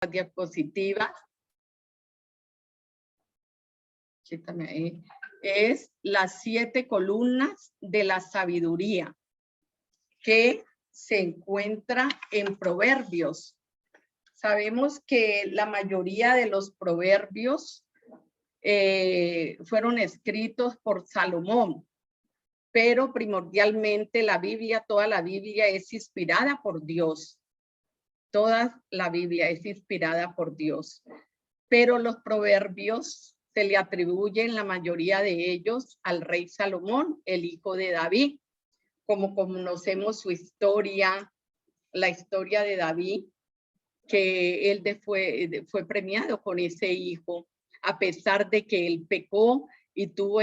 diapositiva. Quítame ahí. Es las 7 columnas de la sabiduría que se encuentra en Proverbios. Sabemos que la mayoría de los proverbios fueron escritos por Salomón, pero primordialmente la Biblia, toda la Biblia es inspirada por Dios. Toda la Biblia es inspirada por Dios, pero los proverbios se le atribuyen la mayoría de ellos al rey Salomón, el hijo de David. Como conocemos su historia, la historia de David, que él fue premiado con ese hijo, a pesar de que él pecó y tuvo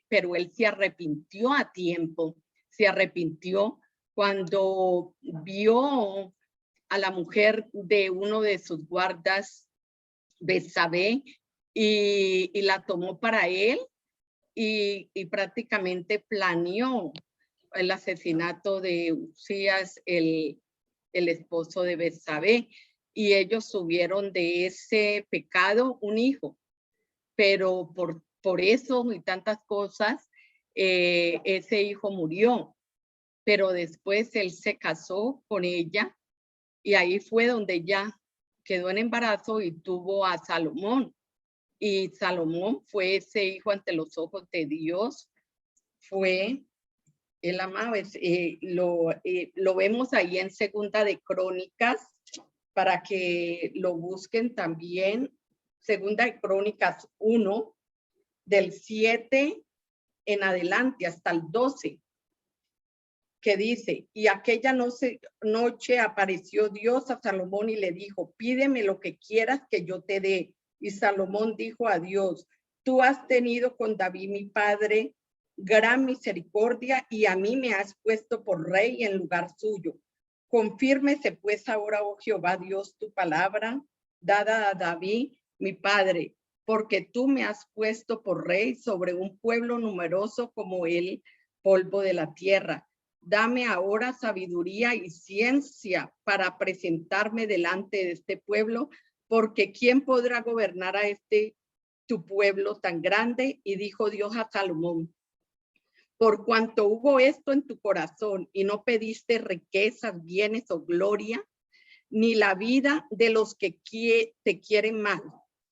pero él se arrepintió a tiempo, se arrepintió cuando vio a la mujer de uno de sus guardas, Betsabé, y la tomó para él y prácticamente planeó el asesinato de Uzías, el esposo de Betsabé, y ellos tuvieron de ese pecado un hijo, pero por eso y tantas cosas, ese hijo murió, pero después él se casó con ella y ahí fue donde ya quedó en embarazo y tuvo a Salomón. Y Salomón fue ese hijo ante los ojos de Dios, fue el amado. Lo vemos ahí en Segunda de Crónicas, para que lo busquen también. Segunda de Crónicas 1, del 7 en adelante hasta el 12, que dice: y aquella noche apareció Dios a Salomón y le dijo: pídeme lo que quieras que yo te dé. Y Salomón dijo a Dios: tú has tenido con David mi padre gran misericordia y a mí me has puesto por rey en lugar suyo. Confírmese pues ahora, oh Jehová Dios, tu palabra dada a David mi padre, porque tú me has puesto por rey sobre un pueblo numeroso como el polvo de la tierra. Dame ahora sabiduría y ciencia para presentarme delante de este pueblo, porque ¿quién podrá gobernar a tu pueblo tan grande? Y dijo Dios a Salomón: por cuanto hubo esto en tu corazón y no pediste riquezas, bienes o gloria, ni la vida de los que te quieren mal,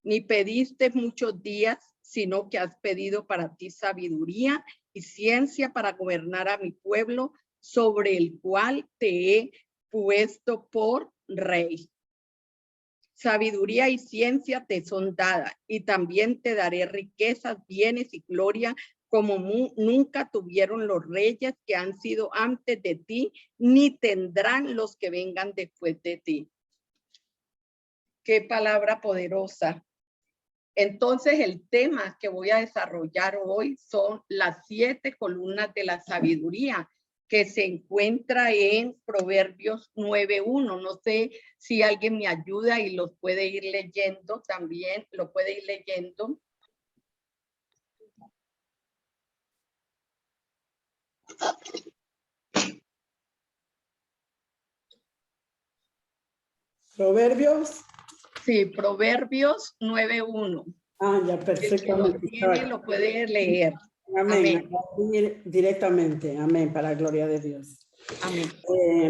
ni pediste muchos días, sino que has pedido para ti sabiduría y ciencia para gobernar a mi pueblo, sobre el cual te he puesto por rey. Sabiduría y ciencia te son dadas, y también te daré riquezas, bienes y gloria, como nunca tuvieron los reyes que han sido antes de ti, ni tendrán los que vengan después de ti. Qué palabra poderosa. Entonces, el tema que voy a desarrollar hoy son las 7 columnas de la sabiduría, que se encuentra en Proverbios 9:1. No sé si alguien me ayuda y los puede ir leyendo también, lo puede ir leyendo. ¿Proverbios? Sí, Proverbios 9:1. Ah, ya, perfectamente. El que lo tiene lo puede leer. Amén. Amén. Directamente, amén, para la gloria de Dios. Amén.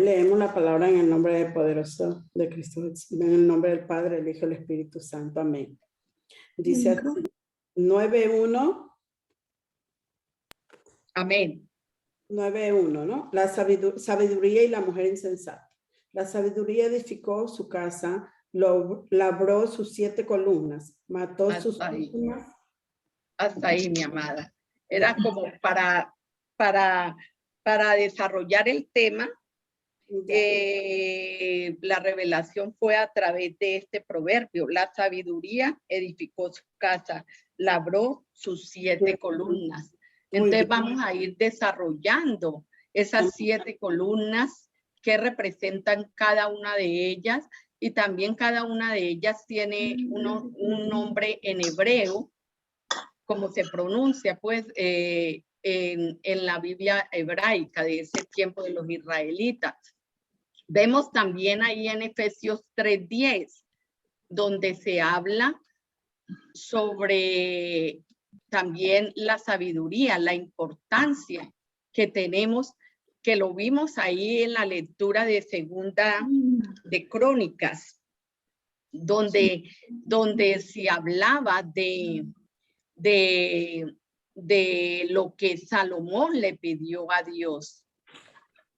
Leemos la palabra en el nombre poderoso de Cristo, en el nombre del Padre, el Hijo y el Espíritu Santo. Amén. Dice así, 9:1. Amén. 9:1, ¿no? La sabiduría y la mujer insensata. La sabiduría edificó su casa, labró sus 7 columnas, mató sus víctimas. Hasta ahí, mi amada. Era como para desarrollar el tema. La revelación fue a través de este proverbio. La sabiduría edificó su casa, labró sus 7 columnas. Entonces vamos a ir desarrollando esas 7 columnas que representan cada una de ellas, y también cada una de ellas tiene un nombre en hebreo, como se pronuncia pues en la Biblia hebraica de ese tiempo de los israelitas. Vemos también ahí en Efesios 3:10, donde se habla sobre también la sabiduría, la importancia que tenemos, que lo vimos ahí en la lectura de Segunda de Crónicas, donde se hablaba de lo que Salomón le pidió a Dios.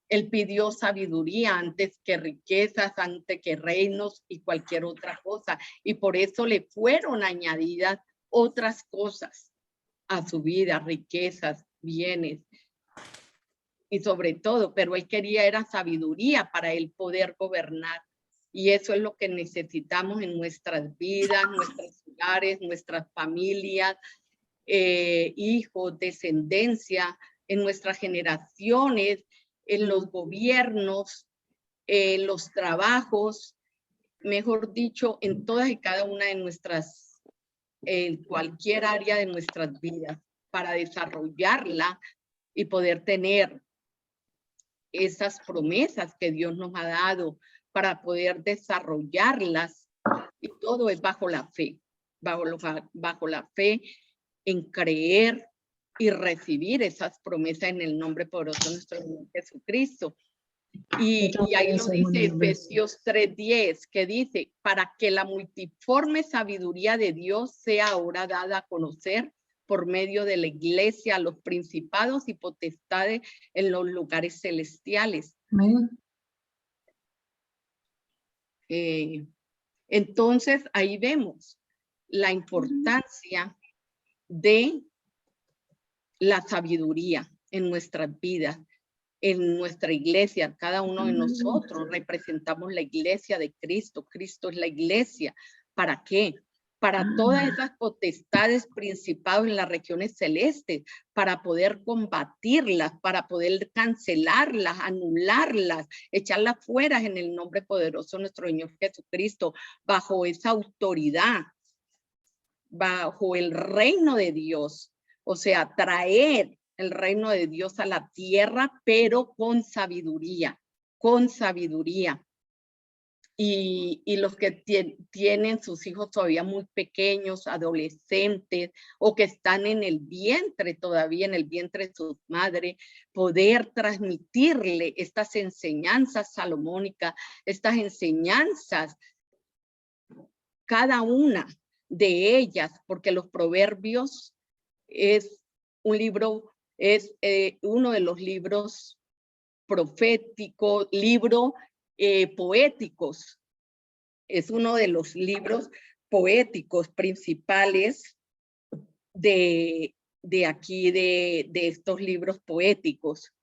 Él pidió sabiduría antes que riquezas, antes que reinos y cualquier otra cosa. Y por eso le fueron añadidas otras cosas a su vida, riquezas, bienes. Y sobre todo, pero él quería era sabiduría para él poder gobernar. Y eso es lo que necesitamos en nuestras vidas, nuestros hogares, nuestras familias, hijos, descendencia, en nuestras generaciones, en los gobiernos, en los trabajos, mejor dicho, en todas y cada una de nuestras, en cualquier área de nuestras vidas, para desarrollarla y poder tener esas promesas que Dios nos ha dado, para poder desarrollarlas. Y todo es bajo la fe, bajo la fe en creer y recibir esas promesas en el nombre poderoso de nuestro Señor Jesucristo. Y ahí lo dice Efesios 3:10, que dice, para que la multiforme sabiduría de Dios sea ahora dada a conocer por medio de la iglesia a los principados y potestades en los lugares celestiales. Entonces ahí vemos la importancia de la sabiduría en nuestras vidas, en nuestra iglesia. Cada uno de nosotros representamos la iglesia de Cristo. Cristo es la iglesia. ¿Para qué? Para todas esas potestades, principados en las regiones celestes, para poder combatirlas, para poder cancelarlas, anularlas, echarlas fuera en el nombre poderoso de nuestro Señor Jesucristo, bajo esa autoridad, bajo el reino de Dios. O sea, traer el reino de Dios a la tierra, pero con sabiduría, con sabiduría. Y los que tienen sus hijos todavía muy pequeños, adolescentes, o que están en el vientre todavía, en el vientre de su madre, poder transmitirle estas enseñanzas salomónicas, estas enseñanzas, cada una de ellas, porque los proverbios es un libro, es uno de los libros proféticos, poéticos. Es uno de los libros poéticos principales de aquí, de estos libros poéticos.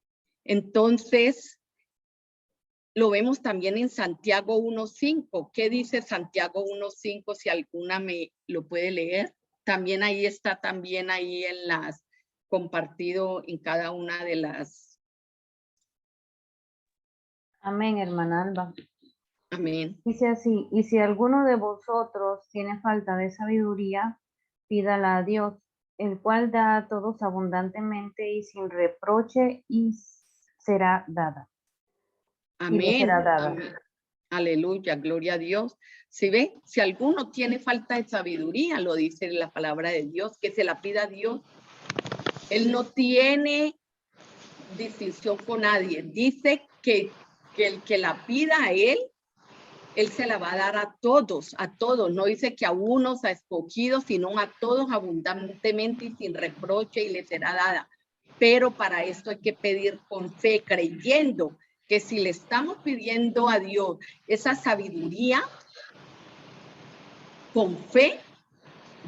Entonces, lo vemos también en Santiago 1:5. ¿Qué dice Santiago 1:5? Si alguna me lo puede leer. También ahí está, también ahí en las, compartido en cada una de las. Amén, hermana Alba. Amén. Dice así, y si alguno de vosotros tiene falta de sabiduría, pídala a Dios, el cual da a todos abundantemente y sin reproche, y será dada. Amén. Y le será dada. Amén. Aleluya, gloria a Dios. Si ve, si alguno tiene falta de sabiduría, lo dice la palabra de Dios, que se la pida a Dios. Él no tiene distinción con nadie. Dice que el que la pida a él se la va a dar a todos, a todos. No dice que a unos ha escogido, sino a todos abundantemente y sin reproche, y le será dada. Pero para esto hay que pedir con fe, creyendo que si le estamos pidiendo a Dios esa sabiduría, con fe,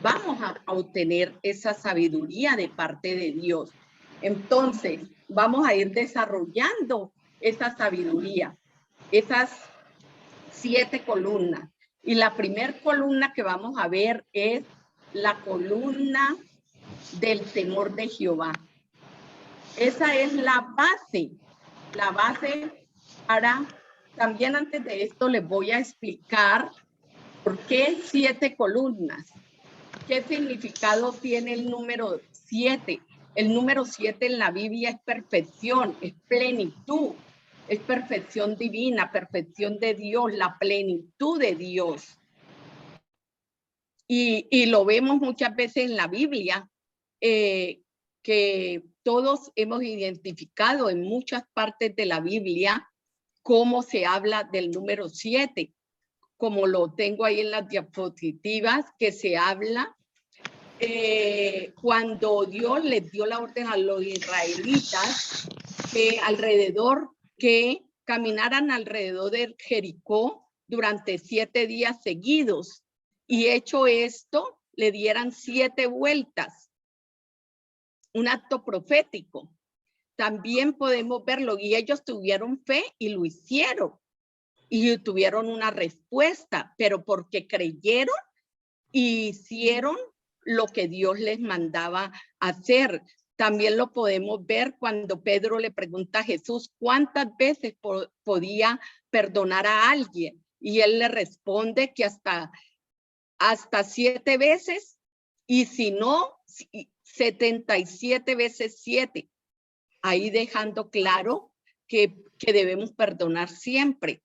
vamos a obtener esa sabiduría de parte de Dios. Entonces, vamos a ir desarrollando esa sabiduría, esas 7 columnas. Y la primera columna que vamos a ver es la columna del temor de Jehová. Esa es la base para, también antes de esto les voy a explicar por qué 7 columnas. ¿Qué significado tiene el número 7? El número 7 en la Biblia es perfección, es plenitud. Es perfección divina, perfección de Dios, la plenitud de Dios. Y lo vemos muchas veces en la Biblia, que todos hemos identificado en muchas partes de la Biblia cómo se habla del número 7, como lo tengo ahí en las diapositivas, que se habla cuando Dios les dio la orden a los israelitas que caminaran alrededor de Jericó durante 7 días seguidos, y hecho esto, le dieran 7 vueltas, un acto profético. También podemos verlo, y ellos tuvieron fe y lo hicieron, y tuvieron una respuesta, pero porque creyeron y hicieron lo que Dios les mandaba hacer. También lo podemos ver cuando Pedro le pregunta a Jesús cuántas veces podía perdonar a alguien, y él le responde que hasta 7 veces, y si no, 77 veces 7, ahí dejando claro que debemos perdonar siempre.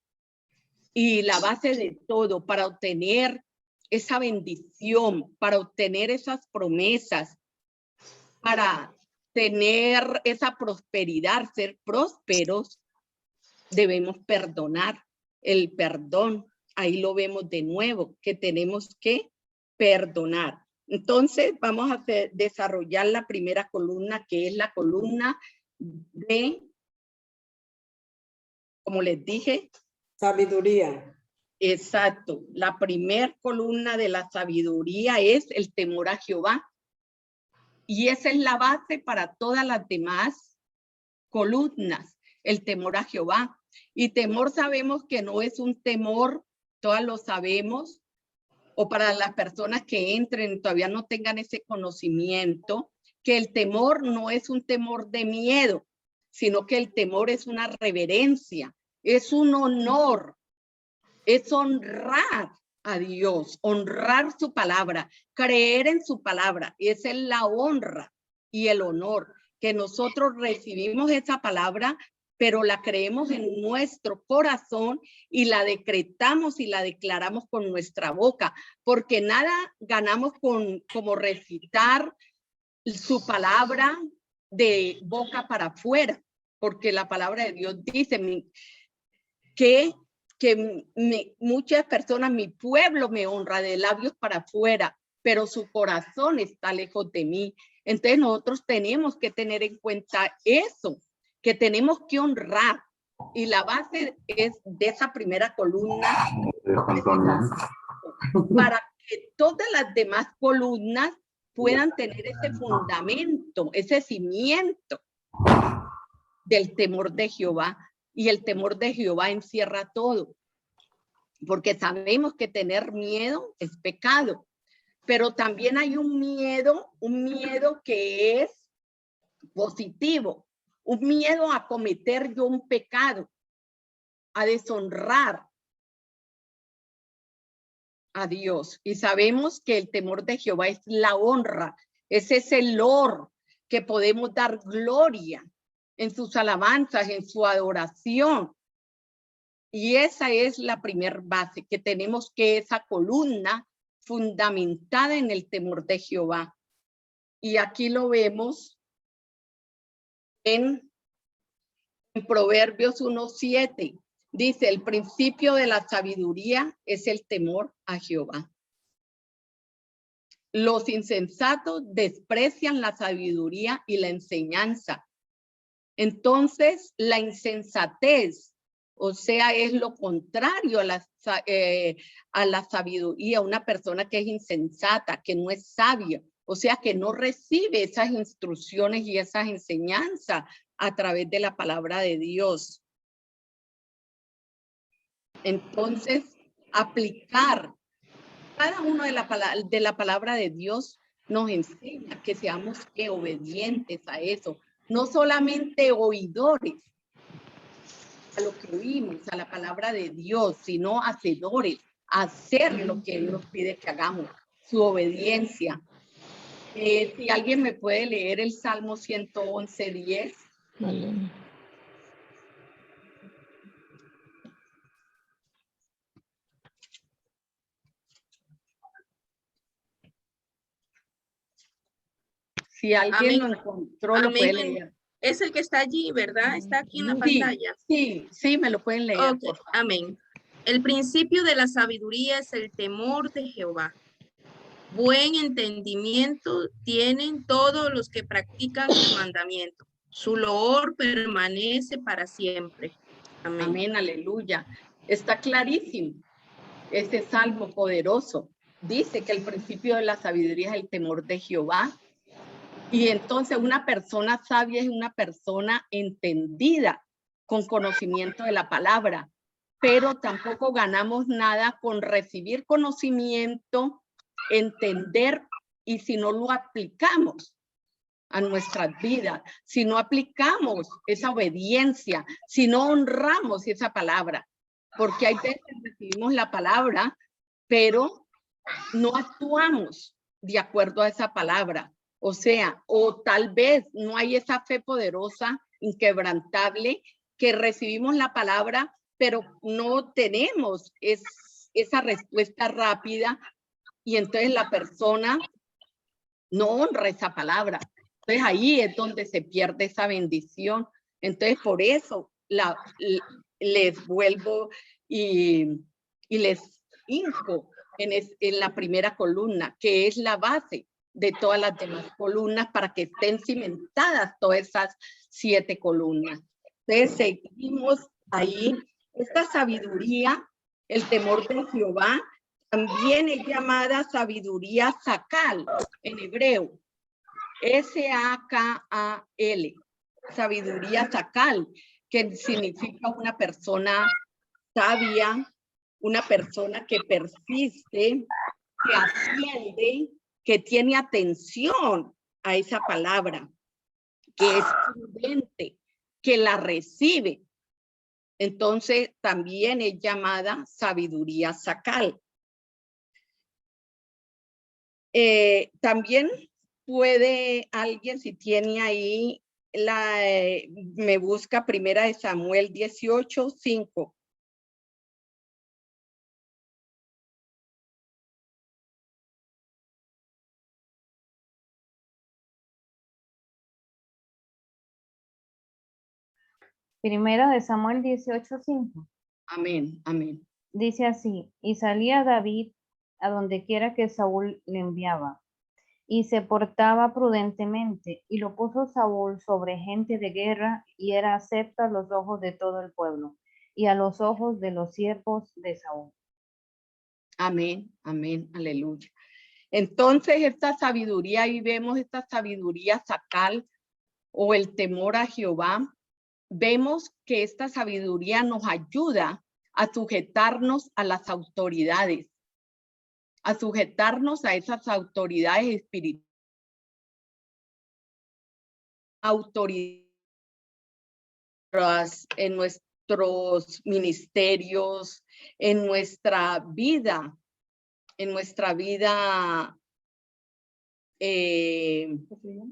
Y la base de todo para obtener esa bendición, para obtener esas promesas, para tener esa prosperidad, ser prósperos, debemos perdonar. El perdón, ahí lo vemos de nuevo, que tenemos que perdonar. Entonces vamos a desarrollar la primera columna, que es la columna de, como les dije, sabiduría. Exacto. La primer columna de la sabiduría es el temor a Jehová. Y esa es la base para todas las demás columnas, el temor a Jehová. Y temor sabemos que no es un temor, todas lo sabemos, o para las personas que entren todavía no tengan ese conocimiento, que el temor no es un temor de miedo, sino que el temor es una reverencia, es un honor, es honrar a Dios, honrar su palabra, creer en su palabra. Esa es la honra y el honor, que nosotros recibimos esa palabra, pero la creemos en nuestro corazón y la decretamos y la declaramos con nuestra boca, porque nada ganamos como recitar su palabra de boca para afuera, porque la palabra de Dios dice que muchas personas, mi pueblo me honra de labios para afuera, pero su corazón está lejos de mí. Entonces nosotros tenemos que tener en cuenta eso, que tenemos que honrar. Y la base es de esa primera columna, para que todas las demás columnas puedan tener ese fundamento, ese cimiento del temor de Jehová. Y el temor de Jehová encierra todo, porque sabemos que tener miedo es pecado, pero también hay un miedo que es positivo, un miedo a cometer yo un pecado, a deshonrar a Dios. Y sabemos que el temor de Jehová es la honra, es ese olor que podemos dar gloria en sus alabanzas, en su adoración. Y esa es la primer base, que tenemos que esa columna fundamentada en el temor de Jehová. Y aquí lo vemos en Proverbios 1:7. Dice, el principio de la sabiduría es el temor a Jehová. Los insensatos desprecian la sabiduría y la enseñanza. Entonces, la insensatez, o sea, es lo contrario a la sabiduría, una persona que es insensata, que no es sabia, o sea, que no recibe esas instrucciones y esas enseñanzas a través de la palabra de Dios. Entonces, aplicar cada uno de la palabra de Dios nos enseña que seamos obedientes a eso, no solamente oidores a lo que oímos, a la palabra de Dios, sino hacedores, hacer lo que Él nos pide que hagamos, su obediencia. Si alguien me puede leer el Salmo 111:10. Vale. Si alguien Amén. lo encontró, lo puede Amén. leer. Es el que está allí, ¿verdad? Está aquí en la Sí, pantalla. sí, me lo pueden leer, Ok, por favor. amén. El principio de la sabiduría es el temor de Jehová. Buen entendimiento tienen todos los que practican sus mandamientos. Su loor permanece para siempre. Amén. Amén, aleluya. Está clarísimo. Este salmo poderoso dice que el principio de la sabiduría es el temor de Jehová. Y entonces una persona sabia es una persona entendida, con conocimiento de la palabra, pero tampoco ganamos nada con recibir conocimiento, entender, y si no lo aplicamos a nuestras vidas, si no aplicamos esa obediencia, si no honramos esa palabra, porque hay veces que recibimos la palabra, pero no actuamos de acuerdo a esa palabra. O sea, o tal vez no hay esa fe poderosa, inquebrantable, que recibimos la palabra, pero no tenemos esa respuesta rápida, y entonces la persona no honra esa palabra. Entonces ahí es donde se pierde esa bendición. Entonces por eso les vuelvo y les inco en la primera columna, que es la base de todas las demás columnas, para que estén cimentadas todas esas 7 columnas. Entonces seguimos ahí. Esta sabiduría, el temor de Jehová, también es llamada sabiduría sakal en hebreo. S-A-K-A-L. Sabiduría sakal, que significa una persona sabia, una persona que persiste, que atiende, que tiene atención a esa palabra, que es prudente, que la recibe. Entonces también es llamada sabiduría sakal. También puede alguien, si tiene ahí, me busca primera de Samuel 18:5. Primera de Samuel 18:5. Amén, amén. Dice así: y salía David a donde quiera que Saúl le enviaba, y se portaba prudentemente, y lo puso Saúl sobre gente de guerra, y era acepto a los ojos de todo el pueblo, y a los ojos de los siervos de Saúl. Amén, amén, aleluya. Entonces esta sabiduría, ahí vemos esta sabiduría sakal, o el temor a Jehová. Vemos que esta sabiduría nos ayuda a sujetarnos a las autoridades, a sujetarnos a esas autoridades espirituales, autoridades en nuestros ministerios, en nuestra vida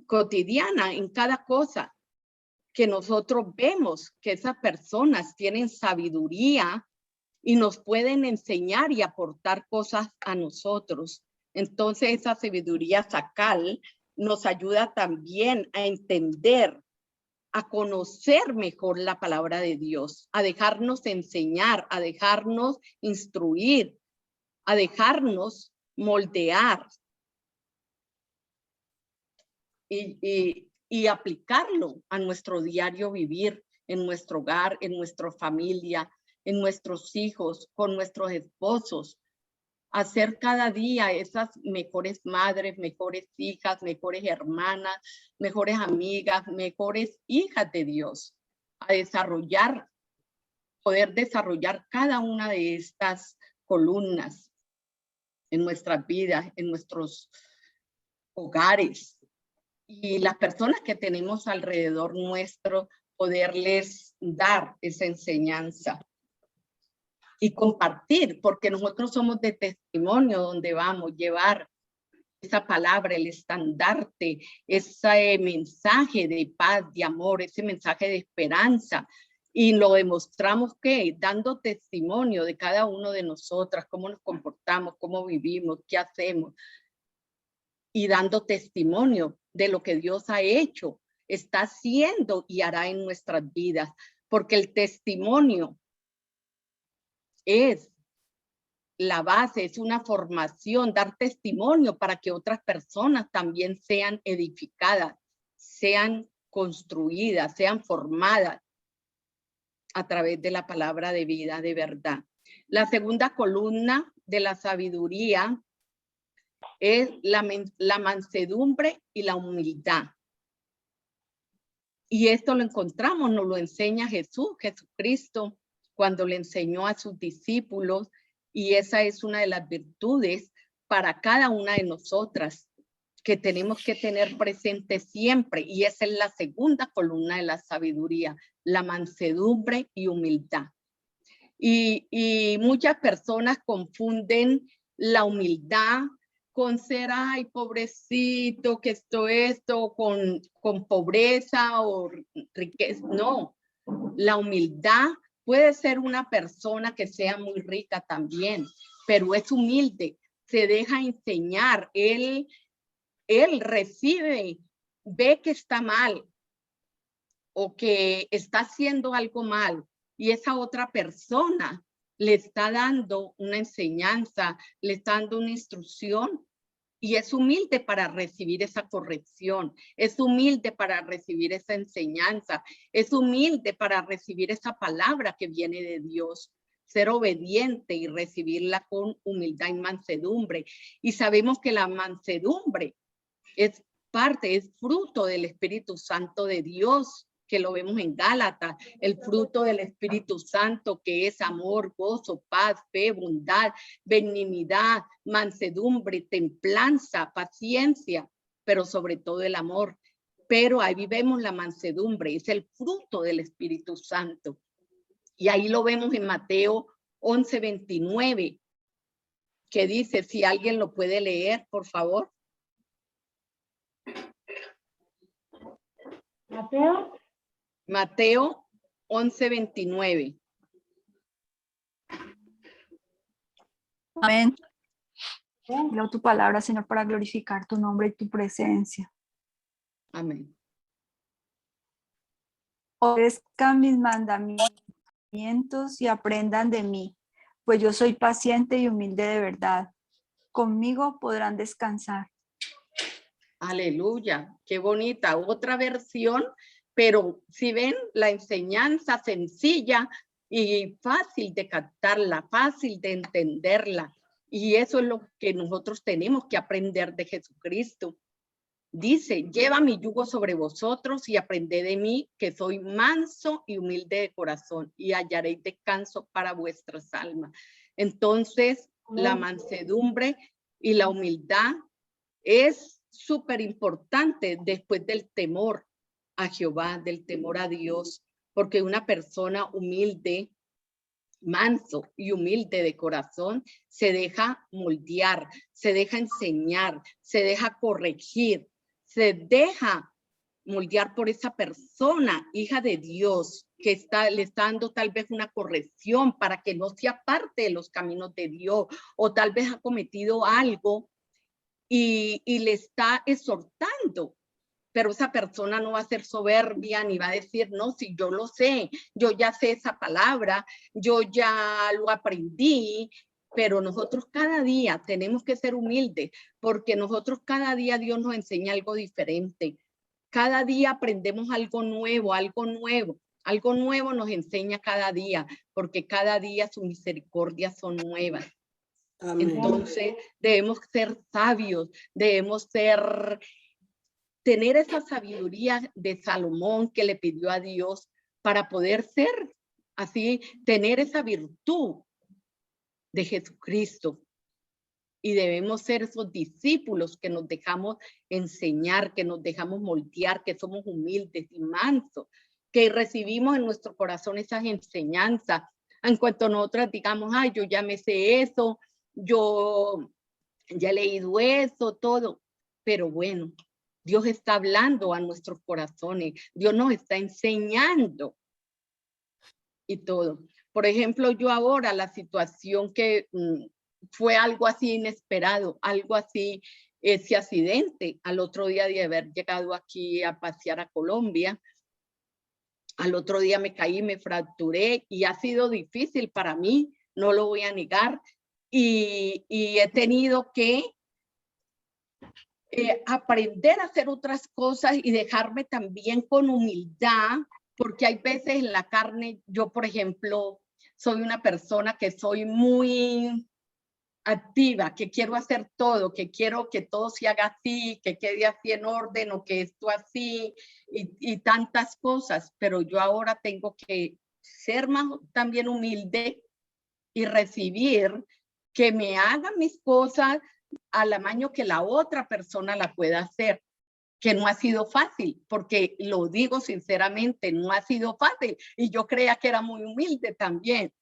cotidiana, en cada cosa que nosotros vemos que esas personas tienen sabiduría y nos pueden enseñar y aportar cosas a nosotros. Entonces esa sabiduría sakal nos ayuda también a entender, a conocer mejor la palabra de Dios, a dejarnos enseñar, a dejarnos instruir, a dejarnos moldear y aplicarlo a nuestro diario vivir, en nuestro hogar, en nuestra familia, en nuestros hijos, con nuestros esposos. Hacer cada día esas mejores madres, mejores hijas, mejores hermanas, mejores amigas, mejores hijas de Dios. A desarrollar, poder desarrollar cada una de estas columnas en nuestras vidas, en nuestros hogares. Y las personas que tenemos alrededor nuestro, poderles dar esa enseñanza y compartir, porque nosotros somos de testimonio donde vamos, llevar esa palabra, el estandarte, ese mensaje de paz, de amor, ese mensaje de esperanza. Y lo demostramos que dando testimonio de cada uno de nosotras, cómo nos comportamos, cómo vivimos, qué hacemos. y dando testimonio de lo que Dios ha hecho, está haciendo y hará en nuestras vidas, porque el testimonio es la base, es una formación, dar testimonio para que otras personas también sean edificadas, sean construidas, sean formadas a través de la palabra de vida, de verdad. La segunda columna de la sabiduría es la mansedumbre y la humildad. Y esto lo encontramos, nos lo enseña Jesucristo, cuando le enseñó a sus discípulos, y esa es una de las virtudes para cada una de nosotras que tenemos que tener presente siempre, y esa es la segunda columna de la sabiduría, la mansedumbre y humildad. Y muchas personas confunden la humildad con ser, ay, pobrecito, que esto, con pobreza o riqueza. No, la humildad puede ser una persona que sea muy rica también, pero es humilde, se deja enseñar, él recibe, ve que está mal o que está haciendo algo mal y esa otra persona le está dando una enseñanza, le está dando una instrucción y es humilde para recibir esa corrección, es humilde para recibir esa enseñanza, es humilde para recibir esa palabra que viene de Dios, ser obediente y recibirla con humildad y mansedumbre. Y sabemos que la mansedumbre es parte, es fruto del Espíritu Santo de Dios, que lo vemos en Gálatas, el fruto del Espíritu Santo, que es amor, gozo, paz, fe, bondad, benignidad, mansedumbre, templanza, paciencia, pero sobre todo el amor. Pero ahí vemos la mansedumbre, es el fruto del Espíritu Santo. Y ahí lo vemos en Mateo 11:29, que dice, si alguien lo puede leer, por favor. Mateo 11:29. Amén. Leo tu palabra, Señor, para glorificar tu nombre y tu presencia. Amén. Obedezcan mis mandamientos y aprendan de mí, pues yo soy paciente y humilde de verdad. Conmigo podrán descansar. Aleluya, qué bonita. Otra versión, pero si ven la enseñanza sencilla y fácil de captarla, fácil de entenderla. Y eso es lo que nosotros tenemos que aprender de Jesucristo. Dice, lleva mi yugo sobre vosotros y aprended de mí, que soy manso y humilde de corazón, y hallaréis descanso para vuestras almas. Entonces, la mansedumbre y la humildad es súper importante después del temor a Jehová, del temor a Dios, porque una persona humilde, manso y humilde de corazón se deja moldear, se deja enseñar, se deja corregir, se deja moldear por esa persona, hija de Dios, que le está dando tal vez una corrección para que no se aparte de los caminos de Dios, o tal vez ha cometido algo y le está exhortando, pero esa persona no va a ser soberbia ni va a decir, no, si yo lo sé, yo ya sé esa palabra, yo ya lo aprendí, pero nosotros cada día tenemos que ser humildes, porque nosotros cada día Dios nos enseña algo diferente, cada día aprendemos algo nuevo nos enseña cada día, porque cada día sus misericordias son nuevas. Amén. Entonces debemos ser sabios, debemos tener esa sabiduría de Salomón que le pidió a Dios para poder ser así, tener esa virtud de Jesucristo. Y debemos ser esos discípulos que nos dejamos enseñar, que nos dejamos moldear, que somos humildes y mansos, que recibimos en nuestro corazón esas enseñanzas. En cuanto nosotras digamos, ay, yo ya me sé eso, yo ya he leído eso, todo. Pero bueno, Dios está hablando a nuestros corazones, Dios nos está enseñando y todo. Por ejemplo, yo ahora la situación que fue algo así inesperado, algo así ese accidente. Al otro día de haber llegado aquí a pasear a Colombia, al otro día me caí, me fracturé y ha sido difícil para mí, no lo voy a negar. Y he tenido que aprender a hacer otras cosas y dejarme también con humildad, porque hay veces en la carne, yo por ejemplo, soy una persona que soy muy activa, que quiero hacer todo, que quiero que todo se haga así, que quede así en orden o que esto así y tantas cosas, pero yo ahora tengo que ser más también humilde y recibir que me hagan mis cosas al tamaño que la otra persona la pueda hacer, que no ha sido fácil, porque lo digo sinceramente, no ha sido fácil y yo creía que era muy humilde también,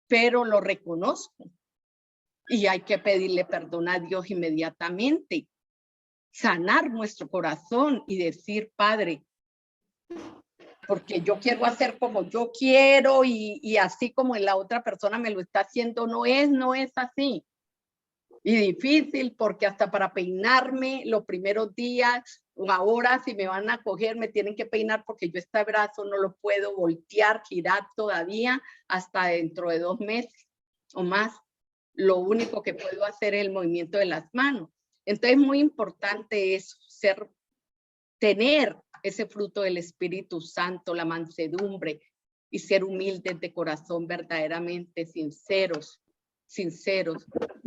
pero lo reconozco. Y hay que pedirle perdón a Dios inmediatamente, sanar nuestro corazón y decir, Padre, porque yo quiero hacer como yo quiero y así como la otra persona me lo está haciendo, no es así. Y difícil porque hasta para peinarme los primeros días o ahora si me van a coger me tienen que peinar porque yo este brazo no lo puedo voltear, girar todavía hasta dentro de 2 meses o más. Lo único que puedo hacer es el movimiento de las manos. Entonces, muy importante es tener ese fruto del Espíritu Santo, la mansedumbre y ser humildes de corazón, verdaderamente sinceros,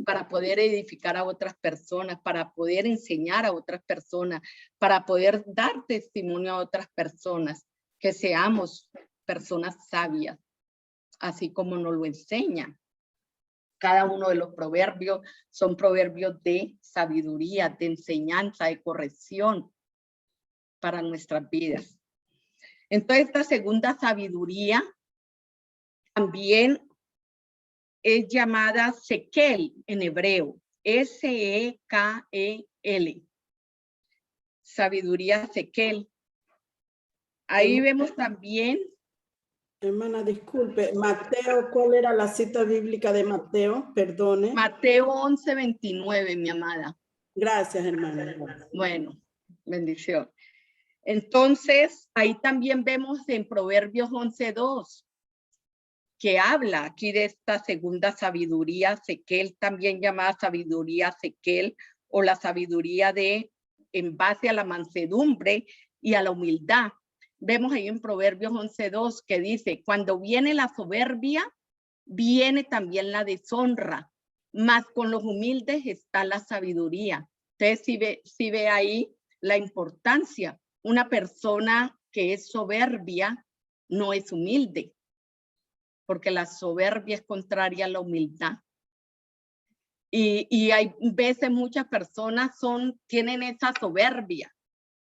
para poder edificar a otras personas, para poder enseñar a otras personas, para poder dar testimonio a otras personas, que seamos personas sabias, así como nos lo enseñan. Cada uno de los proverbios son proverbios de sabiduría, de enseñanza, de corrección para nuestras vidas. Entonces, esta segunda sabiduría también es llamada Sekel en hebreo, S-E-K-E-L. Sabiduría Sekel. Ahí vemos también. Hermana, disculpe, Mateo, ¿cuál era la cita bíblica de Mateo? Perdone. Mateo 11:29, mi amada. Gracias, hermana. Bueno, bendición. Entonces, ahí también vemos en Proverbios 11:2, que habla aquí de esta segunda sabiduría, Sekel, también llamada sabiduría Sekel, o la sabiduría en base a la mansedumbre y a la humildad. Vemos ahí en Proverbios 11:2 que dice, cuando viene la soberbia, viene también la deshonra, mas con los humildes está la sabiduría. Entonces, si ve ahí la importancia. Una persona que es soberbia no es humilde, porque la soberbia es contraria a la humildad. Y hay veces muchas personas tienen esa soberbia,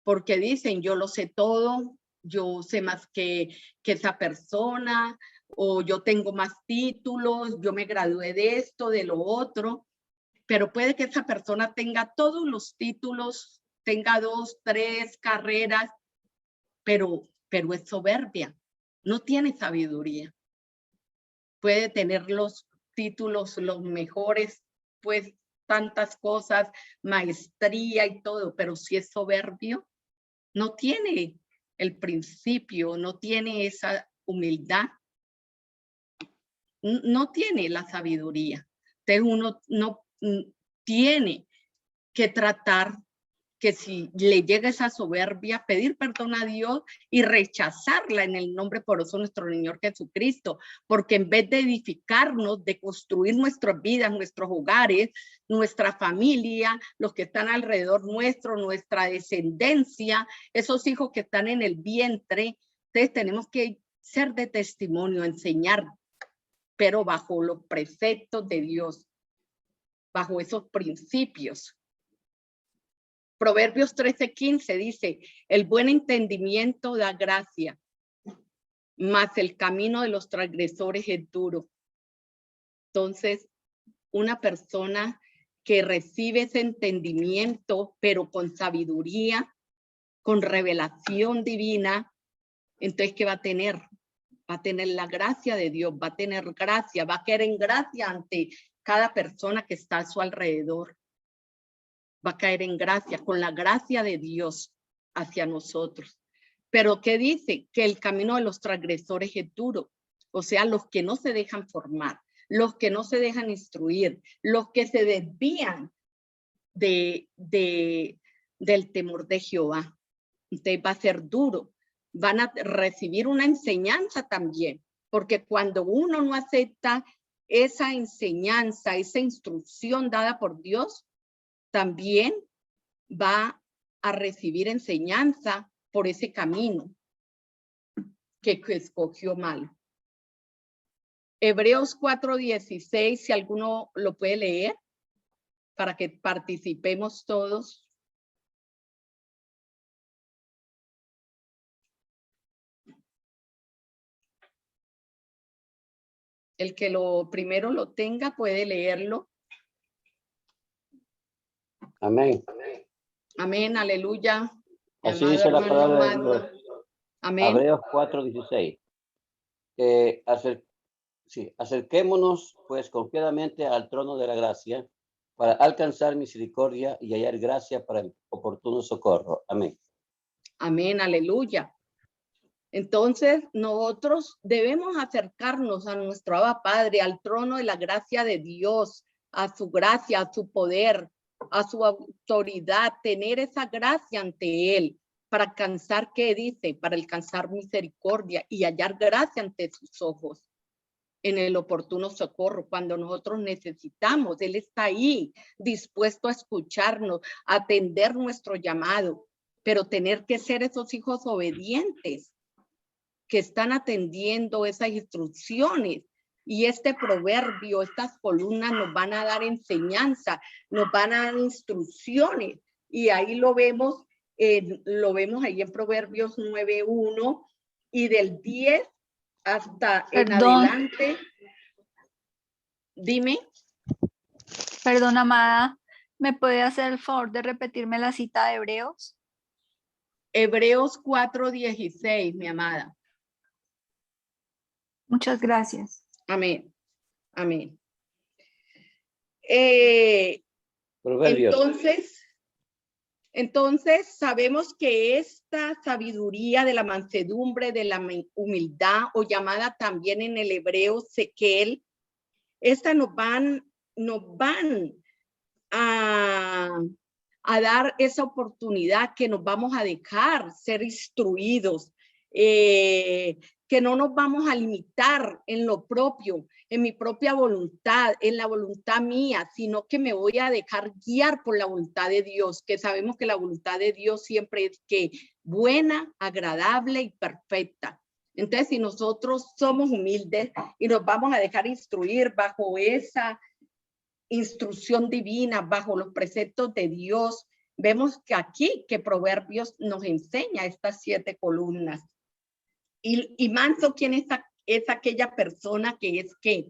porque dicen, yo lo sé todo, yo sé más que esa persona, o yo tengo más títulos, yo me gradué de esto, de lo otro, pero puede que esa persona tenga todos los títulos, tenga 2, 3 carreras, pero es soberbia, no tiene sabiduría. Puede tener los títulos, los mejores, pues tantas cosas, maestría y todo, pero si es soberbio, no tiene el principio, no tiene esa humildad, no tiene la sabiduría. Entonces uno no tiene que tratar que si le llega esa soberbia, pedir perdón a Dios y rechazarla en el nombre poderoso de nuestro Señor Jesucristo, porque en vez de edificarnos, de construir nuestras vidas, nuestros hogares, nuestra familia, los que están alrededor nuestro, nuestra descendencia, esos hijos que están en el vientre, entonces tenemos que ser de testimonio, enseñar, pero bajo los preceptos de Dios, bajo esos principios. Proverbios 13:15 dice, el buen entendimiento da gracia, mas el camino de los transgresores es duro. Entonces, una persona que recibe ese entendimiento, pero con sabiduría, con revelación divina, entonces, ¿qué va a tener? Va a tener la gracia de Dios, va a tener gracia, va a querer en gracia ante cada persona que está a su alrededor. va a caer en gracia, con la gracia de Dios hacia nosotros. Pero ¿qué dice? Que el camino de los transgresores es duro. O sea, los que no se dejan formar, los que no se dejan instruir, los que se desvían del temor de Jehová. Entonces va a ser duro. Van a recibir una enseñanza también, porque cuando uno no acepta esa enseñanza, esa instrucción dada por Dios, también va a recibir enseñanza por ese camino que escogió mal. Hebreos 4:16, si alguno lo puede leer, para que participemos todos. El que primero lo tenga puede leerlo. Amén. Amén, aleluya. Así Amado dice la hermano palabra de Magno. Dios. Amén. Hebreos 4:16. Acerquémonos pues confiadamente al trono de la gracia para alcanzar misericordia y hallar gracia para el oportuno socorro. Amén. Amén, aleluya. Entonces, nosotros debemos acercarnos a nuestro Abba Padre, al trono de la gracia de Dios, a su gracia, a su poder, a su autoridad, tener esa gracia ante Él para alcanzar, ¿qué dice? Para alcanzar misericordia y hallar gracia ante sus ojos en el oportuno socorro. Cuando nosotros necesitamos, Él está ahí, dispuesto a escucharnos, a atender nuestro llamado, pero tener que ser esos hijos obedientes que están atendiendo esas instrucciones. Y este proverbio, estas columnas nos van a dar enseñanza, nos van a dar instrucciones. Y ahí lo vemos ahí en Proverbios 9:1 y del 10 hasta en adelante. Dime. Perdón, amada, ¿me puede hacer el favor de repetirme la cita de Hebreos? Hebreos 4:16, mi amada. Muchas gracias. Amén. Amén. Proverbios. Entonces sabemos que esta sabiduría de la mansedumbre, de la humildad, o llamada también en el hebreo sequel, esta nos van a dar esa oportunidad que nos vamos a dejar ser instruidos, que no nos vamos a limitar en lo propio, en mi propia voluntad, en la voluntad mía, sino que me voy a dejar guiar por la voluntad de Dios, que sabemos que la voluntad de Dios siempre es que buena, agradable y perfecta. Entonces, si nosotros somos humildes y nos vamos a dejar instruir bajo esa instrucción divina, bajo los preceptos de Dios, vemos que aquí, que Proverbios nos enseña estas 7 columnas. Y manso, ¿quién es aquella persona que es qué?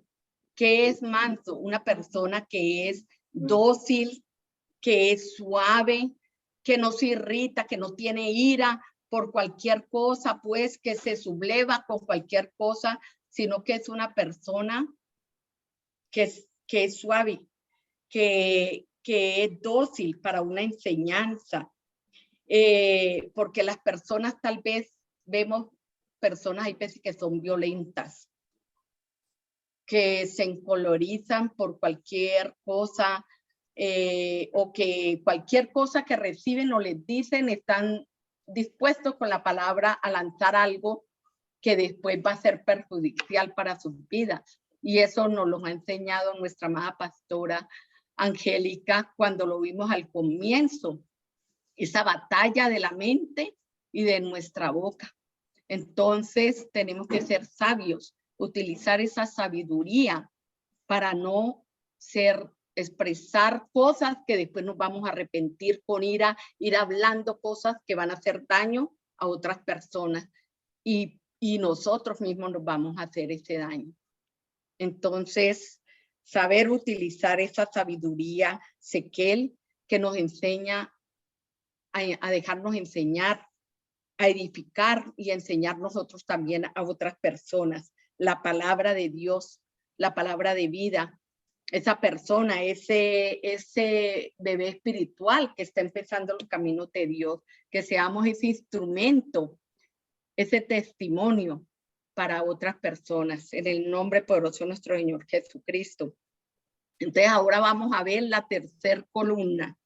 ¿Qué es manso? Una persona que es dócil, que es suave, que no se irrita, que no tiene ira por cualquier cosa, pues que se subleva con cualquier cosa, sino que es una persona que es suave, que es dócil para una enseñanza. Porque las personas tal vez vemos personas hay veces que son violentas, que se encolorizan por cualquier cosa, o que cualquier cosa que reciben o les dicen están dispuestos con la palabra a lanzar algo que después va a ser perjudicial para sus vidas. Y eso nos lo ha enseñado nuestra amada pastora Angélica cuando lo vimos al comienzo, esa batalla de la mente y de nuestra boca. Entonces tenemos que ser sabios, utilizar esa sabiduría para no expresar cosas que después nos vamos a arrepentir con ira, ir hablando cosas que van a hacer daño a otras personas y nosotros mismos nos vamos a hacer ese daño. Entonces, saber utilizar esa sabiduría sequel que nos enseña a dejarnos enseñar, a edificar y a enseñar nosotros también a otras personas la palabra de Dios, la palabra de vida, esa persona, ese bebé espiritual que está empezando los caminos de Dios, que seamos ese instrumento, ese testimonio para otras personas, en el nombre poderoso de nuestro Señor Jesucristo. Entonces ahora vamos a ver la tercera columna.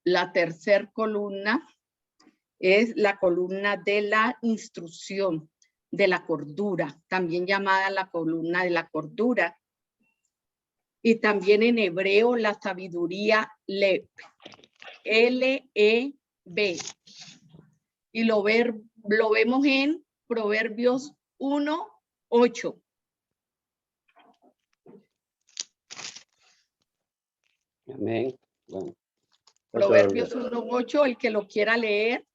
La tercera columna es la columna de la instrucción, de la cordura, también llamada la columna de la cordura. Y también en hebreo la sabiduría Leb, L-E-B. Y lo vemos en Proverbios 1:8. Amén. Bueno. Proverbios 1:8, el que lo quiera leer.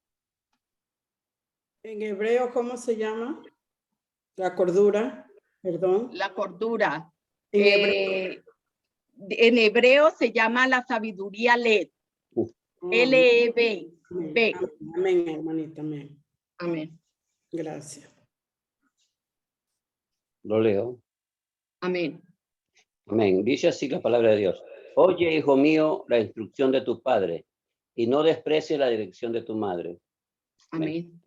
En hebreo, ¿cómo se llama? La cordura, perdón. La cordura. En En hebreo se llama la sabiduría Leb, L-E-B. B. Amén, hermanita, amén. Amén. Gracias. Lo leo. Amén. Amén. Dice así la palabra de Dios. Oye, hijo mío, la instrucción de tu padre, y no desprecies la dirección de tu madre. Amén.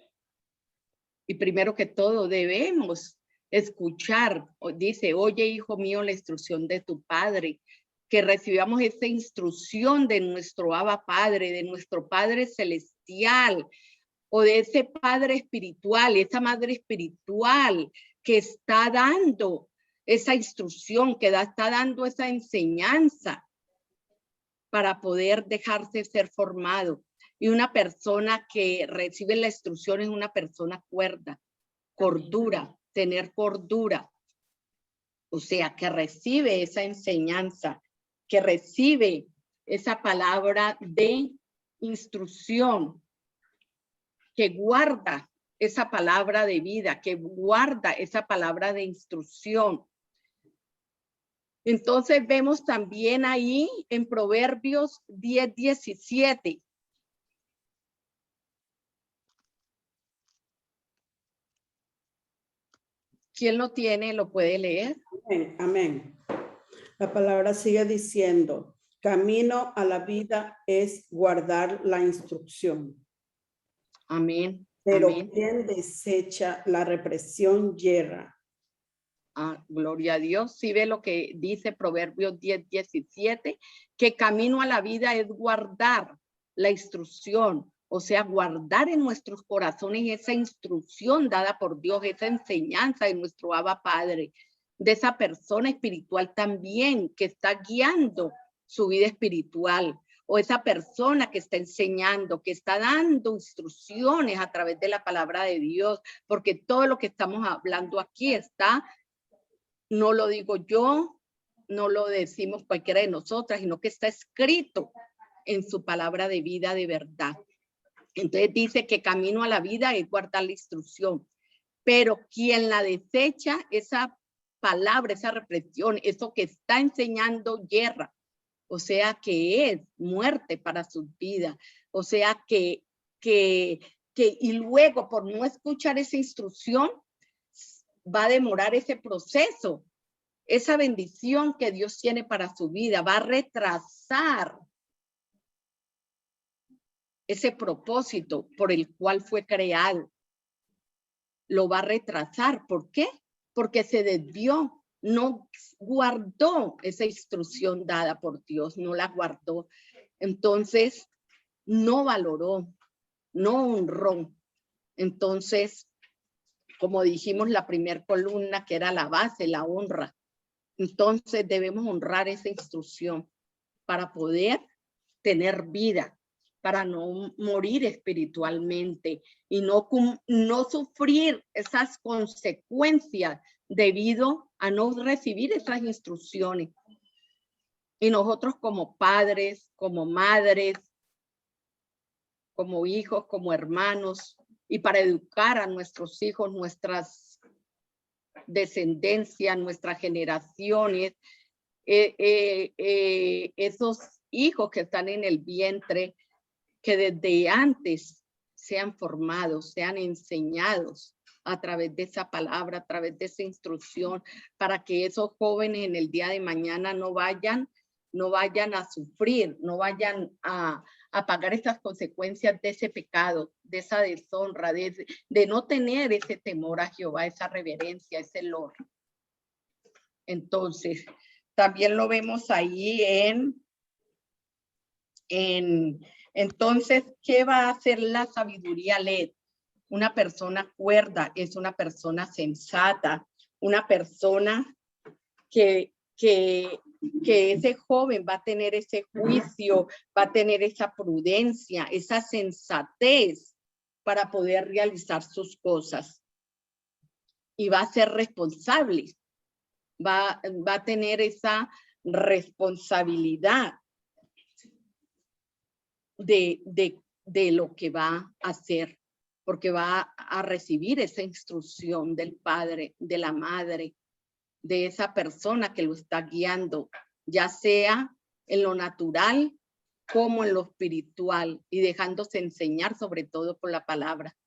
Y primero que todo debemos escuchar, dice, oye, hijo mío, la instrucción de tu padre, que recibamos esa instrucción de nuestro Abba Padre, de nuestro Padre Celestial, o de ese Padre espiritual, esa Madre espiritual que está dando esa instrucción, que está dando esa enseñanza para poder dejarse ser formado. Y una persona que recibe la instrucción es una persona cuerda, cordura, tener cordura. O sea, que recibe esa enseñanza, que recibe esa palabra de instrucción, que guarda esa palabra de vida, que guarda esa palabra de instrucción. Entonces vemos también ahí en Proverbios 10:17. ¿Quién lo tiene? ¿Lo puede leer? Amén, amén. La palabra sigue diciendo, camino a la vida es guardar la instrucción. Amén. Pero Amén. quien desecha la represión yerra. Ah, gloria a Dios. Sí ve lo que dice Proverbios 10:17, que camino a la vida es guardar la instrucción, o sea, guardar en nuestros corazones esa instrucción dada por Dios, esa enseñanza de nuestro Abba Padre, de esa persona espiritual también que está guiando su vida espiritual, o esa persona que está enseñando, que está dando instrucciones a través de la palabra de Dios, porque todo lo que estamos hablando aquí está, no lo digo yo, no lo decimos cualquiera de nosotras, sino que está escrito en su palabra de vida de verdad. Entonces dice que camino a la vida es guardar la instrucción, pero quien la desecha, esa palabra, esa reflexión, eso que está enseñando yerra, o sea que es muerte para sus vidas, o sea que y luego por no escuchar esa instrucción, va a demorar ese proceso, esa bendición que Dios tiene para su vida, va a retrasar ese propósito por el cual fue creado. Lo va a retrasar. ¿Por qué? Porque se desvió, no guardó esa instrucción dada por Dios, no la guardó. Entonces, no valoró, no honró. Entonces, como dijimos, la primera columna, que era la base, la honra. Entonces, debemos honrar esa instrucción para poder tener vida, para no morir espiritualmente y no sufrir esas consecuencias debido a no recibir esas instrucciones. Y nosotros como padres, como madres, como hijos, como hermanos, y para educar a nuestros hijos, nuestras descendencias, nuestras generaciones, esos hijos que están en el vientre, que desde antes sean formados, sean enseñados a través de esa palabra, a través de esa instrucción, para que esos jóvenes en el día de mañana no vayan a sufrir, no vayan a pagar esas consecuencias de ese pecado, de esa deshonra, de no tener ese temor a Jehová, esa reverencia, ese olor. Entonces, también lo vemos ahí entonces, ¿qué va a hacer la sabiduría LED? Una persona cuerda es una persona sensata, una persona que ese joven va a tener ese juicio, va a tener esa prudencia, esa sensatez para poder realizar sus cosas. Y va a ser responsable, va a tener esa responsabilidad de lo que va a hacer, porque va a recibir esa instrucción del padre, de la madre, de esa persona que lo está guiando, ya sea en lo natural como en lo espiritual, y dejándose enseñar sobre todo por la palabra.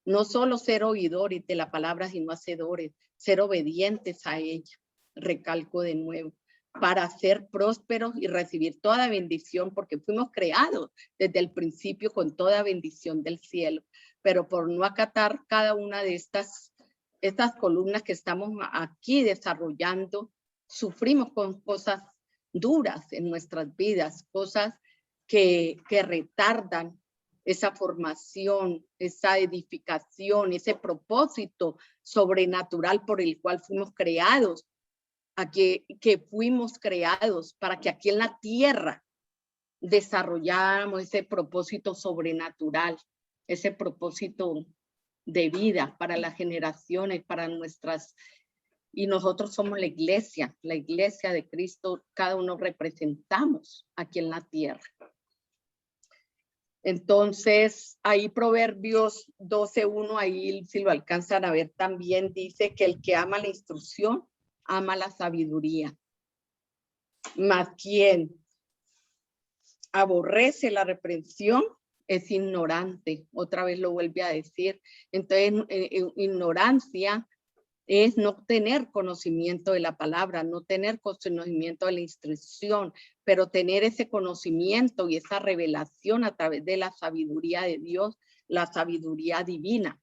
No solo ser oidores de la palabra, sino hacedores, ser obedientes a ella. Recalco de nuevo, para ser prósperos y recibir toda bendición, porque fuimos creados desde el principio con toda bendición del cielo, pero por no acatar cada una de estas columnas que estamos aquí desarrollando, sufrimos con cosas duras en nuestras vidas, cosas que retardan esa formación, esa edificación, ese propósito sobrenatural por el cual fuimos creados, que fuimos creados para que aquí en la tierra desarrolláramos ese propósito sobrenatural, ese propósito de vida para las generaciones, para nuestras, y nosotros somos la iglesia de Cristo, cada uno representamos aquí en la tierra. Entonces, ahí Proverbios 12:1, ahí si lo alcanzan a ver también, dice que el que ama la instrucción, ama la sabiduría. Mas quien aborrece la reprensión es ignorante. Otra vez lo vuelve a decir. Entonces, ignorancia es no tener conocimiento de la palabra, no tener conocimiento de la instrucción, pero tener ese conocimiento y esa revelación a través de la sabiduría de Dios, la sabiduría divina.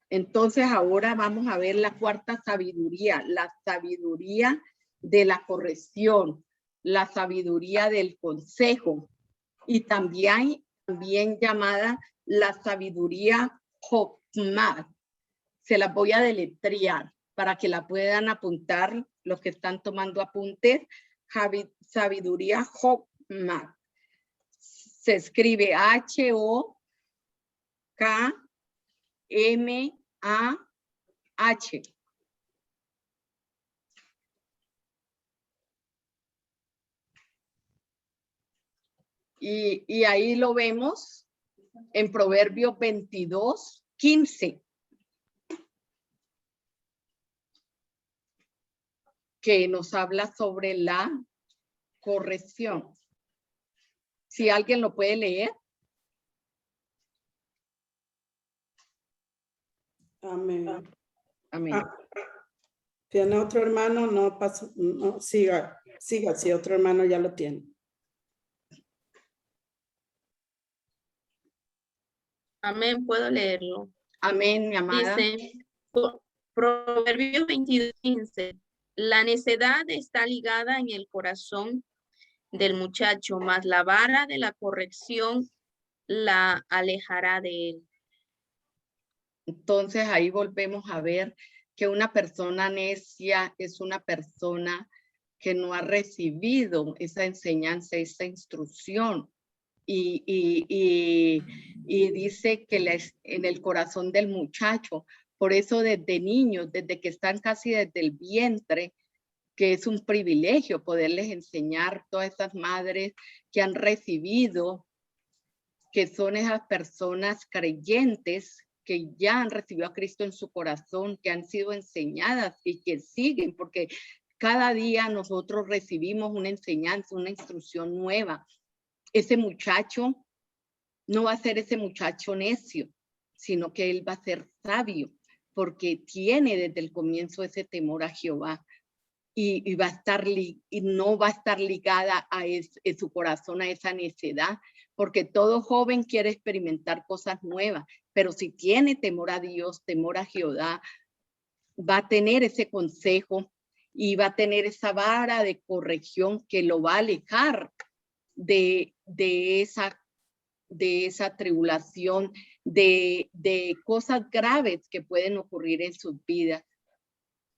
Entonces ahora vamos a ver la cuarta sabiduría, la sabiduría de la corrección, la sabiduría del consejo, y también llamada la sabiduría Jochma. Se las voy a deletrear para que la puedan apuntar los que están tomando apuntes. Sabiduría Jochma. Se escribe H-O-K-M-A-H. Y ahí lo vemos en Proverbios 22:15. Que nos habla sobre la corrección. Si alguien lo puede leer. Amén. Amén. ¿Tiene otro hermano? No pasa, no, siga, si otro hermano ya lo tiene. Amén, puedo leerlo. Amén, mi amada. Dice, Proverbios 22:15, la necedad está ligada en el corazón del muchacho, mas la vara de la corrección la alejará de él. Entonces ahí volvemos a ver que una persona necia es una persona que no ha recibido esa enseñanza, esa instrucción. Y dice que en el corazón del muchacho, por eso desde niños, desde que están casi desde el vientre, que es un privilegio poderles enseñar todas esas madres que han recibido, que son esas personas creyentes que ya han recibido a Cristo en su corazón, que han sido enseñadas y que siguen, porque cada día nosotros recibimos una enseñanza, una instrucción nueva. ese muchacho no va a ser ese muchacho necio, sino que él va a ser sabio, porque tiene desde el comienzo ese temor a Jehová. Y va a estar y no va a estar ligada en su corazón a esa necedad, porque todo joven quiere experimentar cosas nuevas, pero si tiene temor a Dios, temor a Jehová, va a tener ese consejo y va a tener esa vara de corrección que lo va a alejar de esa tribulación, de cosas graves que pueden ocurrir en sus vidas.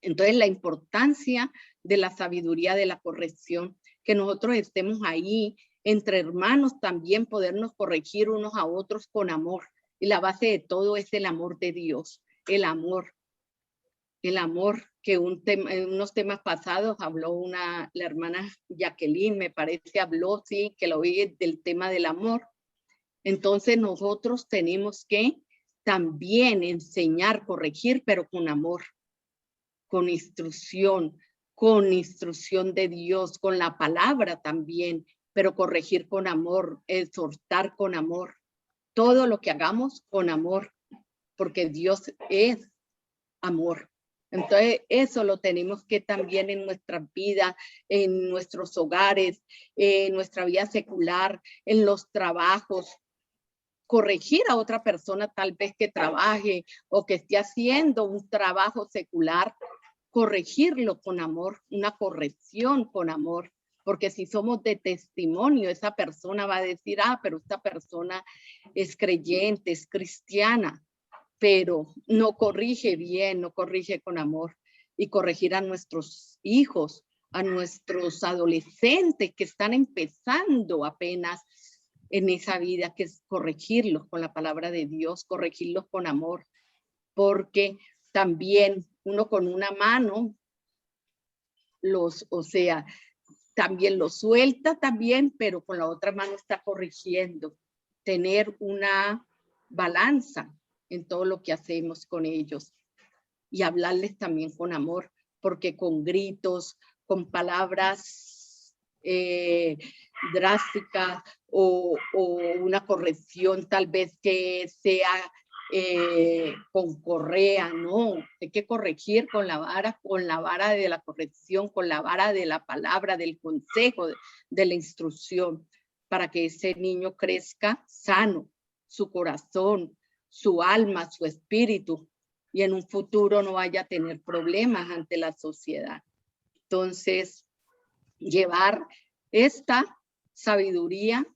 Entonces, la importancia de la sabiduría de la corrección, que nosotros estemos ahí entre hermanos también, podernos corregir unos a otros con amor. Y la base de todo es el amor de Dios, el amor que en unos temas pasados habló la hermana Jacqueline, me parece, habló, sí, que lo oí del tema del amor. Entonces, nosotros tenemos que también enseñar, corregir, pero con amor, con instrucción de Dios, con la palabra también, pero corregir con amor, exhortar con amor. Todo lo que hagamos con amor, porque Dios es amor. Entonces, eso lo tenemos que también en nuestra vida, en nuestros hogares, en nuestra vida secular, en los trabajos, corregir a otra persona tal vez que trabaje o que esté haciendo un trabajo secular, corregirlo con amor, una corrección con amor, porque si somos de testimonio, esa persona va a decir, pero esta persona es creyente, es cristiana, pero no corrige bien, no corrige con amor. Y corregir a nuestros hijos, a nuestros adolescentes que están empezando apenas en esa vida, que es corregirlos con la palabra de Dios, corregirlos con amor, porque también uno con una mano también los suelta también, pero con la otra mano está corrigiendo. Tener una balanza en todo lo que hacemos con ellos y hablarles también con amor, porque con gritos, con palabras drásticas o una corrección tal vez que sea con correa, no, hay que corregir con la vara de la corrección, con la vara de la palabra, del consejo, de la instrucción, para que ese niño crezca sano, su corazón, su alma, su espíritu, y en un futuro no vaya a tener problemas ante la sociedad. Entonces, llevar esta sabiduría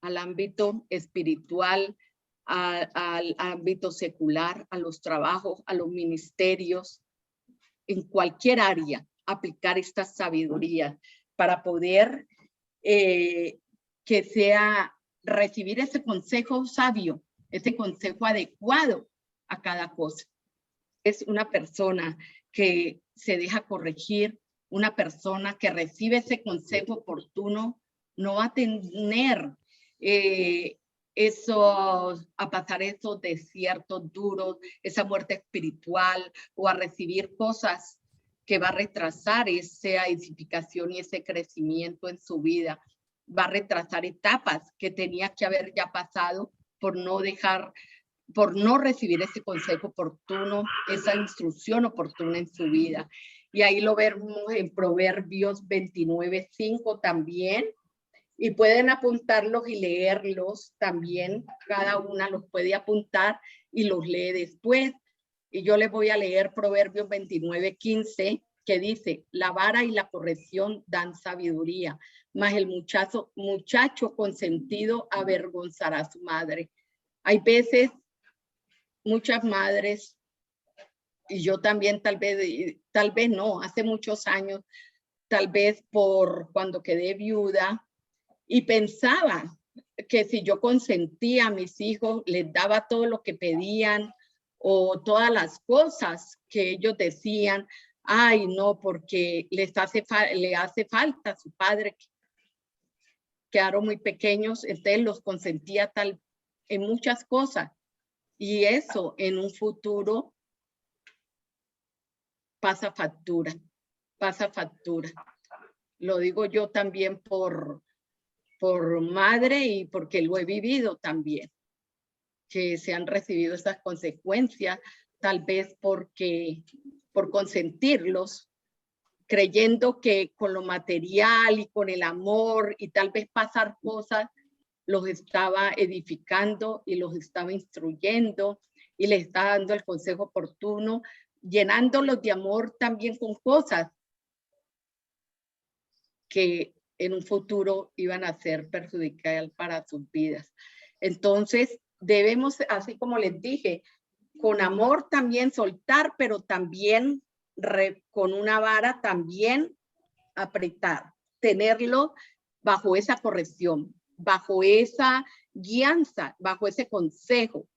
al ámbito espiritual, al ámbito secular, a los trabajos, a los ministerios, en cualquier área, aplicar esta sabiduría para poder recibir ese consejo sabio, ese consejo adecuado a cada cosa. Es una persona que se deja corregir, una persona que recibe ese consejo oportuno, no va a tener a pasar esos desiertos duros, esa muerte espiritual, o a recibir cosas que va a retrasar esa edificación y ese crecimiento en su vida. Va a retrasar etapas que tenía que haber ya pasado por no recibir ese consejo oportuno, esa instrucción oportuna en su vida. Y ahí lo vemos en Proverbios 29:5 también. Y pueden apuntarlos y leerlos también. Cada una los puede apuntar y los lee después. Y yo les voy a leer Proverbios 29:15, que dice: la vara y la corrección dan sabiduría, mas el muchacho consentido avergonzará a su madre. Hay veces, muchas madres, y yo también tal vez no, hace muchos años, tal vez por cuando quedé viuda, y pensaba que si yo consentía a mis hijos, les daba todo lo que pedían o todas las cosas que ellos decían, ay no, porque le hace falta a su padre, quedaron muy pequeños, entonces los consentía en muchas cosas. Y eso en un futuro pasa factura. Lo digo yo también por por madre y porque lo he vivido también, que se han recibido esas consecuencias, tal vez porque por consentirlos, creyendo que con lo material y con el amor y tal vez pasar cosas, los estaba edificando y los estaba instruyendo y les estaba dando el consejo oportuno, llenándolos de amor también con cosas que en un futuro iban a ser perjudiciales para sus vidas. Entonces, debemos, así como les dije, con amor también soltar, pero también con una vara también apretar, tenerlo bajo esa corrección, bajo esa guianza, bajo ese consejo.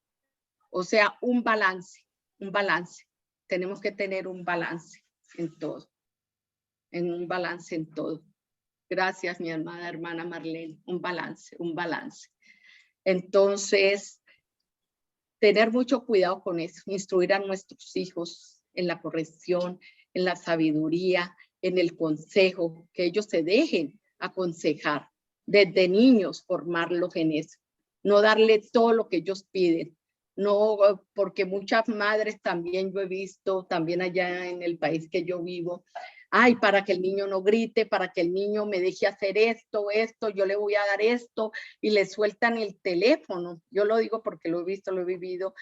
O sea, un balance, un balance. Tenemos que tener un balance en todo, un balance en todo. Gracias, mi amada hermana Marlene, un balance, un balance. Entonces, tener mucho cuidado con eso, instruir a nuestros hijos en la corrección, en la sabiduría, en el consejo, que ellos se dejen aconsejar. Desde niños formarlos en eso, no darle todo lo que ellos piden. No, porque muchas madres también yo he visto, también allá en el país que yo vivo, ay, para que el niño no grite, para que el niño me deje hacer esto, yo le voy a dar esto, y le sueltan el teléfono. Yo lo digo porque lo he visto, lo he vivido,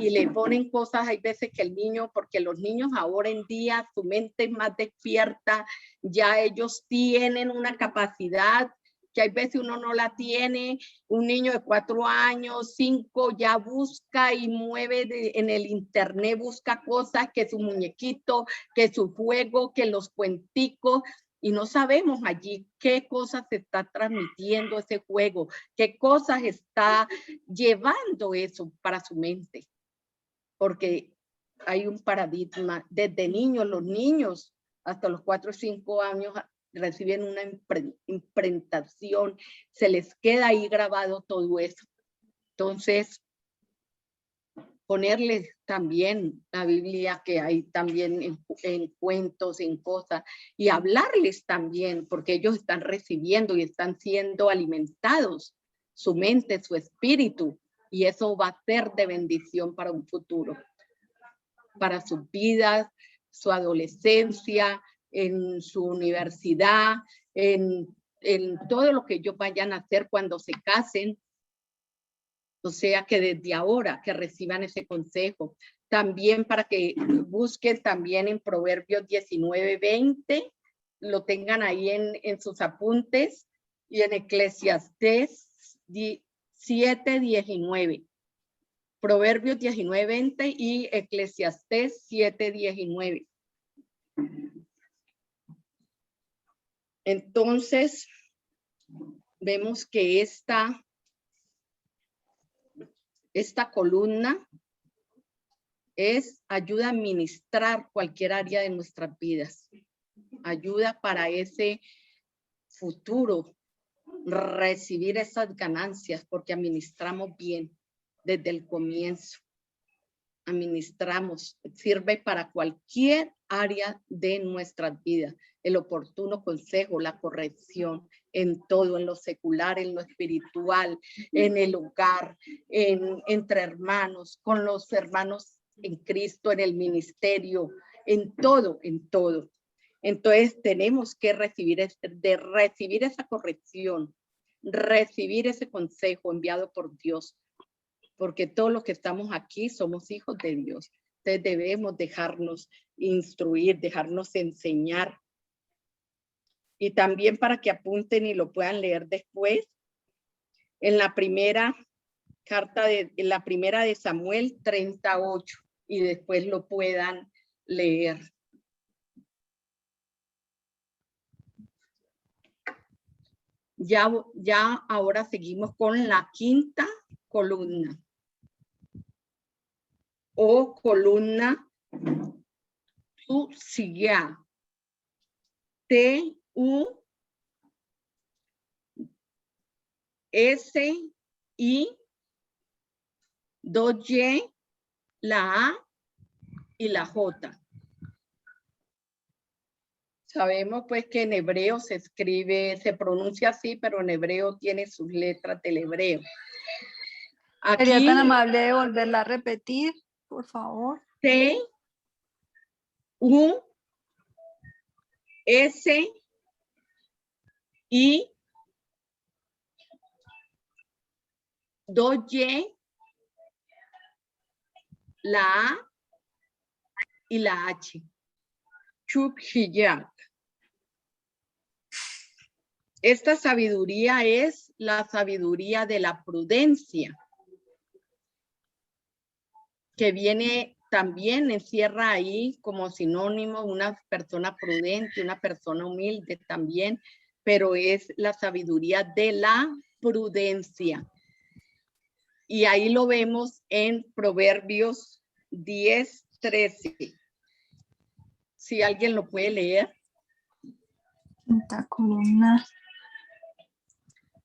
y le ponen cosas, hay veces que el niño, porque los niños ahora en día, su mente es más despierta, ya ellos tienen una capacidad que hay veces uno no la tiene. Un niño de 4 años, 5, ya busca y mueve en el internet, busca cosas, que su muñequito, que su juego, que los cuenticos, y no sabemos allí qué cosas se está transmitiendo ese juego, qué cosas está llevando eso para su mente, porque hay un paradigma desde niños, los niños hasta los 4 o 5 años reciben una impregnación, se les queda ahí grabado todo eso. Entonces, ponerles también la Biblia que hay también en cuentos, en cosas, y hablarles también, porque ellos están recibiendo y están siendo alimentados, su mente, su espíritu, y eso va a ser de bendición para un futuro, para sus vidas, su adolescencia, en su universidad, en todo lo que ellos vayan a hacer cuando se casen. O sea, que desde ahora que reciban ese consejo. También para que busquen también en Proverbios 19:20, lo tengan ahí en sus apuntes, y en Eclesiastés 7:19. Proverbios 19:20 y Eclesiastés 7:19. Entonces, vemos que esta columna ayuda a administrar cualquier área de nuestras vidas. Ayuda para ese futuro, recibir esas ganancias, porque administramos bien desde el comienzo. Administramos, sirve para cualquier área de nuestras vidas. El oportuno consejo, la corrección, en todo, en lo secular, en lo espiritual, en el hogar, entre hermanos, con los hermanos en Cristo, en el ministerio, en todo, en todo. Entonces tenemos que recibir esa corrección, recibir ese consejo enviado por Dios, porque todos los que estamos aquí somos hijos de Dios. Entonces debemos dejarnos instruir, dejarnos enseñar. Y también para que apunten y lo puedan leer después, en la primera carta, en la primera de Samuel 38, y después lo puedan leer. Ya ahora seguimos con la quinta columna, o columna Tzuya. T-U-S-I, 2Y, la A y la J. Sabemos pues que en hebreo se escribe, se pronuncia así, pero en hebreo tiene sus letras del hebreo. ¿Sería Aquí tan amable de volverla a repetir, por favor? T, U, S, I, 2Y, la A y la H. Chub Hiyat. Esta sabiduría es la sabiduría de la prudencia, que viene también, encierra ahí como sinónimo una persona prudente, una persona humilde también, pero es la sabiduría de la prudencia. Y ahí lo vemos en Proverbios 10:13. Si alguien lo puede leer. Quinta columna.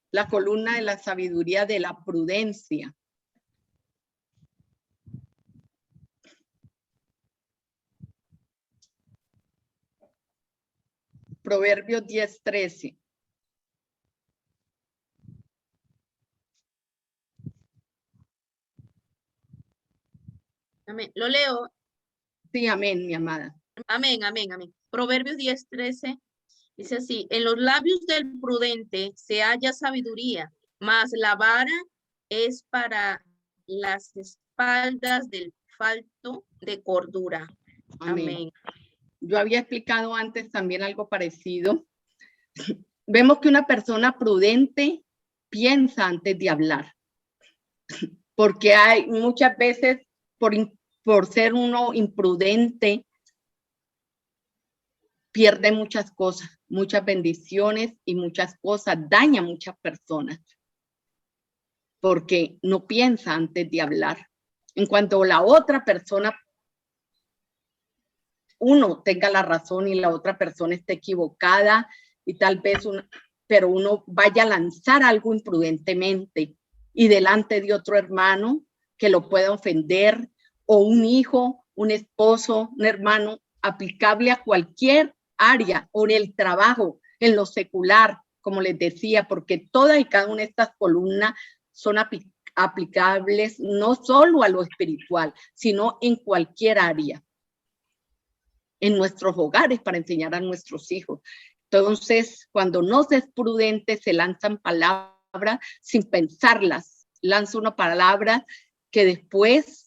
La columna de la sabiduría de la prudencia. Proverbios 10:13. Amén. Lo leo. Sí, amén, mi amada. Amén, amén, amén. Proverbios 10:13 dice así: en los labios del prudente se halla sabiduría, mas la vara es para las espaldas del falto de cordura. Amén. Amén. Yo había explicado antes también algo parecido. Vemos que una persona prudente piensa antes de hablar, porque hay muchas veces por ser uno imprudente, pierde muchas cosas, muchas bendiciones y muchas cosas, daña a muchas personas, porque no piensa antes de hablar. En cuanto la otra persona, uno tenga la razón y la otra persona esté equivocada y tal vez pero uno vaya a lanzar algo imprudentemente y delante de otro hermano que lo pueda ofender, o un hijo, un esposo, un hermano, aplicable a cualquier área, o en el trabajo, en lo secular, como les decía, porque todas y cada una de estas columnas son aplicables no solo a lo espiritual, sino en cualquier área, en nuestros hogares, para enseñar a nuestros hijos. Entonces, cuando no se es prudente, se lanzan palabras sin pensarlas. Lanza una palabra que después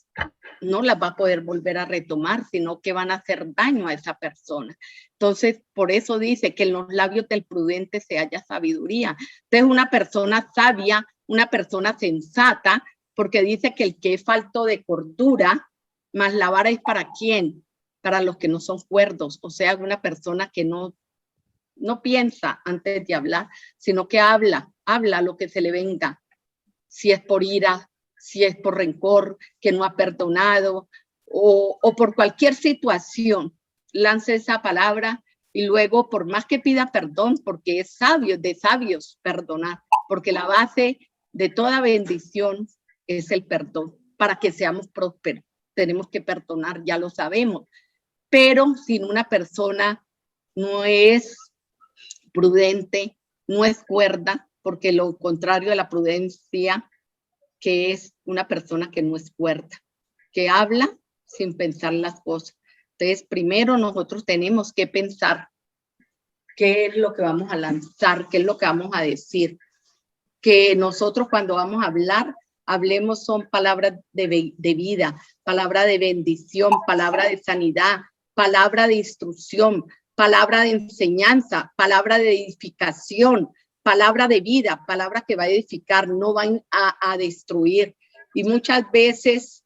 no las va a poder volver a retomar, sino que van a hacer daño a esa persona. Entonces, por eso dice que en los labios del prudente se halla sabiduría. Entonces, una persona sabia, una persona sensata, porque dice que el que es falto de cordura, más la vara es para quién, para los que no son cuerdos, o sea, una persona que no piensa antes de hablar, sino que habla lo que se le venga, si es por ira, si es por rencor, que no ha perdonado, o por cualquier situación, lance esa palabra y luego, por más que pida perdón, porque es sabio, de sabios perdonar, porque la base de toda bendición es el perdón, para que seamos prósperos. Tenemos que perdonar, ya lo sabemos, pero si una persona no es prudente, no es cuerda, porque lo contrario de la prudencia, que es una persona que no es cuerda, que habla sin pensar las cosas. Entonces, primero nosotros tenemos que pensar qué es lo que vamos a lanzar, qué es lo que vamos a decir, que nosotros cuando vamos a hablar, hablemos son palabras de vida, palabra de bendición, palabra de sanidad, palabra de instrucción, palabra de enseñanza, palabra de edificación, palabra de vida, palabra que va a edificar, no van a destruir. Y muchas veces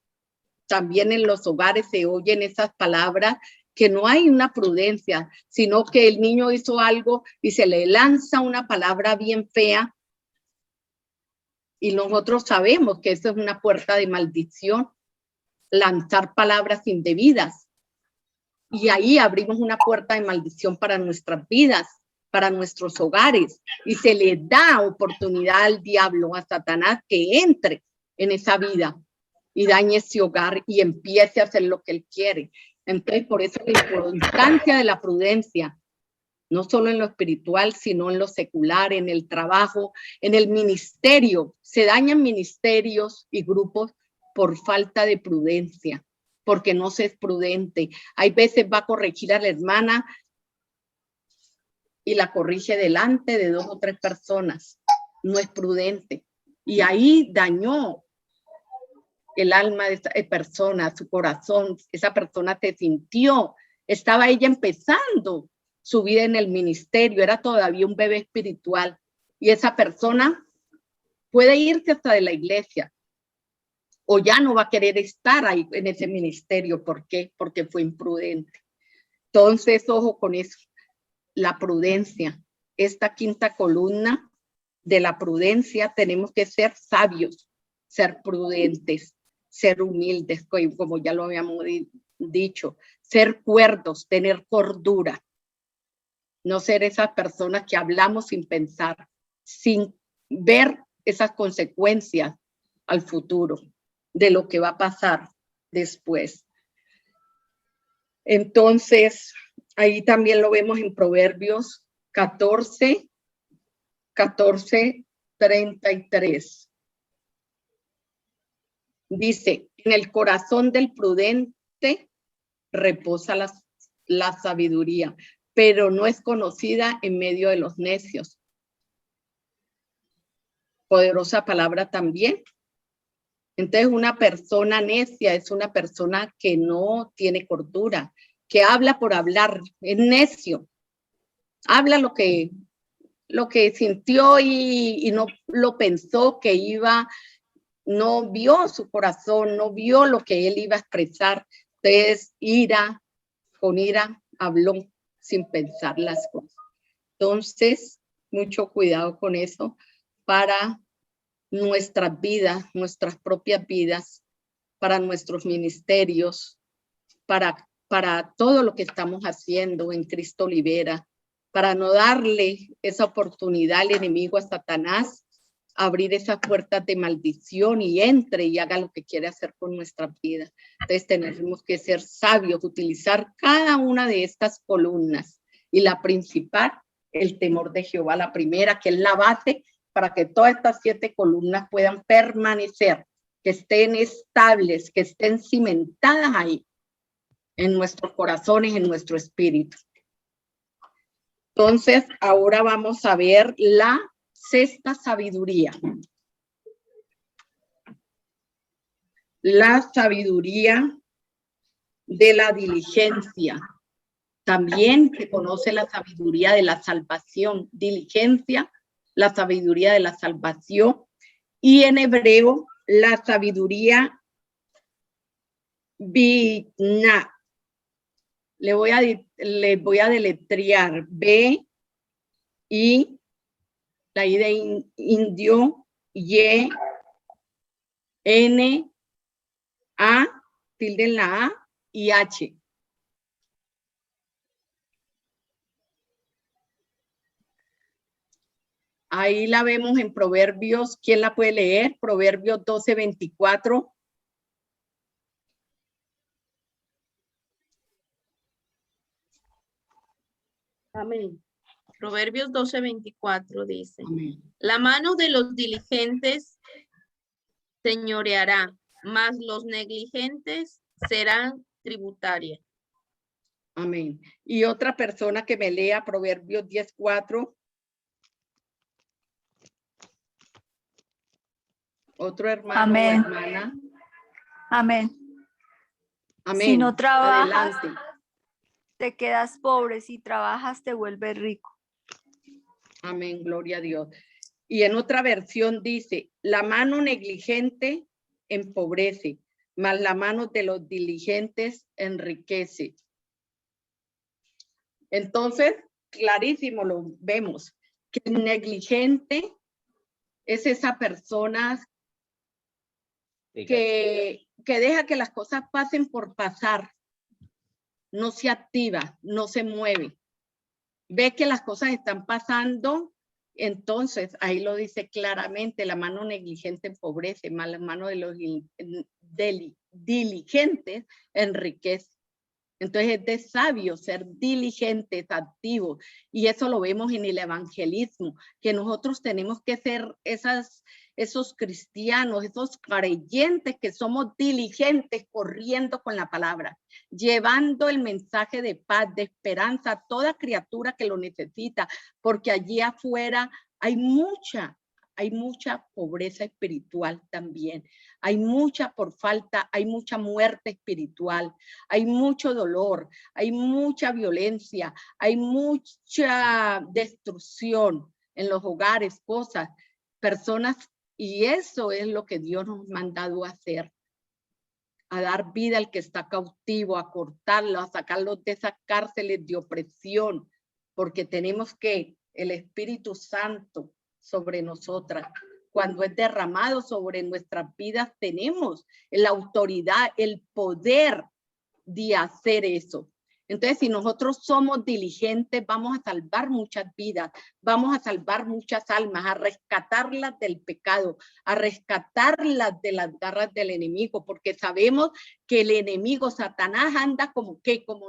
también en los hogares se oyen esas palabras que no hay una prudencia, sino que el niño hizo algo y se le lanza una palabra bien fea y nosotros sabemos que eso es una puerta de maldición, lanzar palabras indebidas. Y ahí abrimos una puerta de maldición para nuestras vidas, para nuestros hogares, y se le da oportunidad al diablo, a Satanás, que entre en esa vida y dañe ese hogar y empiece a hacer lo que él quiere. Entonces, por eso la importancia de la prudencia, no solo en lo espiritual, sino en lo secular, en el trabajo, en el ministerio. Se dañan ministerios y grupos por falta de prudencia, porque no se es prudente. Hay veces va a corregir a la hermana y la corrige delante de 2 o 3 personas. No es prudente. Y ahí dañó el alma de esa persona, su corazón. Esa persona se sintió, estaba ella empezando su vida en el ministerio, era todavía un bebé espiritual. Y esa persona puede irse hasta de la iglesia o ya no va a querer estar ahí en ese ministerio. ¿Por qué? Porque fue imprudente. Entonces, ojo con eso. La prudencia. Esta quinta columna de la prudencia, tenemos que ser sabios, ser prudentes, ser humildes, como ya lo habíamos dicho, ser cuerdos, tener cordura, no ser esas personas que hablamos sin pensar, sin ver esas consecuencias al futuro de lo que va a pasar después. Entonces, ahí también lo vemos en Proverbios 14:33. Dice, en el corazón del prudente reposa la sabiduría, pero no es conocida en medio de los necios. Poderosa palabra también. Entonces, una persona necia es una persona que no tiene cordura, que habla por hablar, es necio. Habla lo que sintió y no lo pensó que iba, no vio su corazón, no vio lo que él iba a expresar. Entonces, con ira habló sin pensar las cosas. Entonces, mucho cuidado con eso para nuestras vidas, nuestras propias vidas, para nuestros ministerios, para todo lo que estamos haciendo en Cristo Libera, para no darle esa oportunidad al enemigo, a Satanás, abrir esas puertas de maldición y entre y haga lo que quiere hacer con nuestra vida. Entonces tenemos que ser sabios, utilizar cada una de estas columnas. Y la principal, el temor de Jehová, la primera, que es la base para que todas estas 7 columnas puedan permanecer, que estén estables, que estén cimentadas ahí, en nuestros corazones, en nuestro espíritu. Entonces, ahora vamos a ver la 6ª sabiduría. La sabiduría de la diligencia. También se conoce la sabiduría de la salvación. Diligencia, la sabiduría de la salvación. Y en hebreo, la sabiduría Binah. Le voy a deletrear B, I, la I de indio, Y, N, A, tilde en la A y H. Ahí la vemos en Proverbios. ¿Quién la puede leer? Proverbios 12:24. Amén. Proverbios 12:24 dice, Amén. la mano de los diligentes señoreará, mas los negligentes serán tributarios. Amén. Y otra persona que me lea Proverbios 10:4. Otro hermano Amén. o hermana. Amén. Amén. Si no trabajas, adelante. te quedas pobre. Si trabajas, te vuelves rico. Amén, gloria a Dios. Y en otra versión dice, la mano negligente empobrece, mas la mano de los diligentes enriquece. Entonces, clarísimo lo vemos, que el negligente es esa persona que deja que las cosas pasen por pasar, no se activa, no se mueve. Ve que las cosas están pasando, entonces ahí lo dice claramente, la mano negligente empobrece, más la mano de los diligentes enriquece. Entonces es de sabio ser diligentes, activos, y eso lo vemos en el evangelismo, que nosotros tenemos que ser esos cristianos, esos creyentes que somos diligentes corriendo con la palabra, llevando el mensaje de paz, de esperanza a toda criatura que lo necesita, porque allí afuera hay mucha pobreza espiritual también. Hay mucha por falta, hay mucha muerte espiritual, hay mucho dolor, hay mucha violencia, hay mucha destrucción en los hogares, cosas, personas, y eso es lo que Dios nos ha mandado a hacer, a dar vida al que está cautivo, a cortarlo, a sacarlo de esas cárceles de opresión, porque tenemos que el Espíritu Santo sobre nosotras, cuando es derramado sobre nuestras vidas, tenemos la autoridad, el poder de hacer eso. Entonces, si nosotros somos diligentes, vamos a salvar muchas vidas, vamos a salvar muchas almas, a rescatarlas del pecado, a rescatarlas de las garras del enemigo, porque sabemos que el enemigo, Satanás, anda como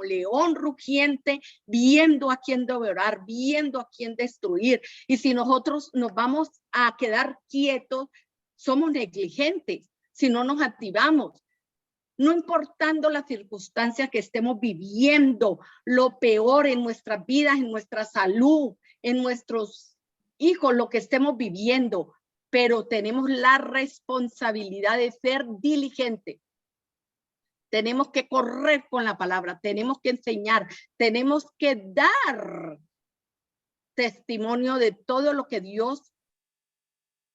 león rugiente, viendo a quién devorar, viendo a quién destruir. Y si nosotros nos vamos a quedar quietos, somos negligentes, si no nos activamos. No importando las circunstancias que estemos viviendo, lo peor en nuestras vidas, en nuestra salud, en nuestros hijos, lo que estemos viviendo, pero tenemos la responsabilidad de ser diligentes. Tenemos que correr con la palabra, tenemos que enseñar, tenemos que dar testimonio de todo lo que Dios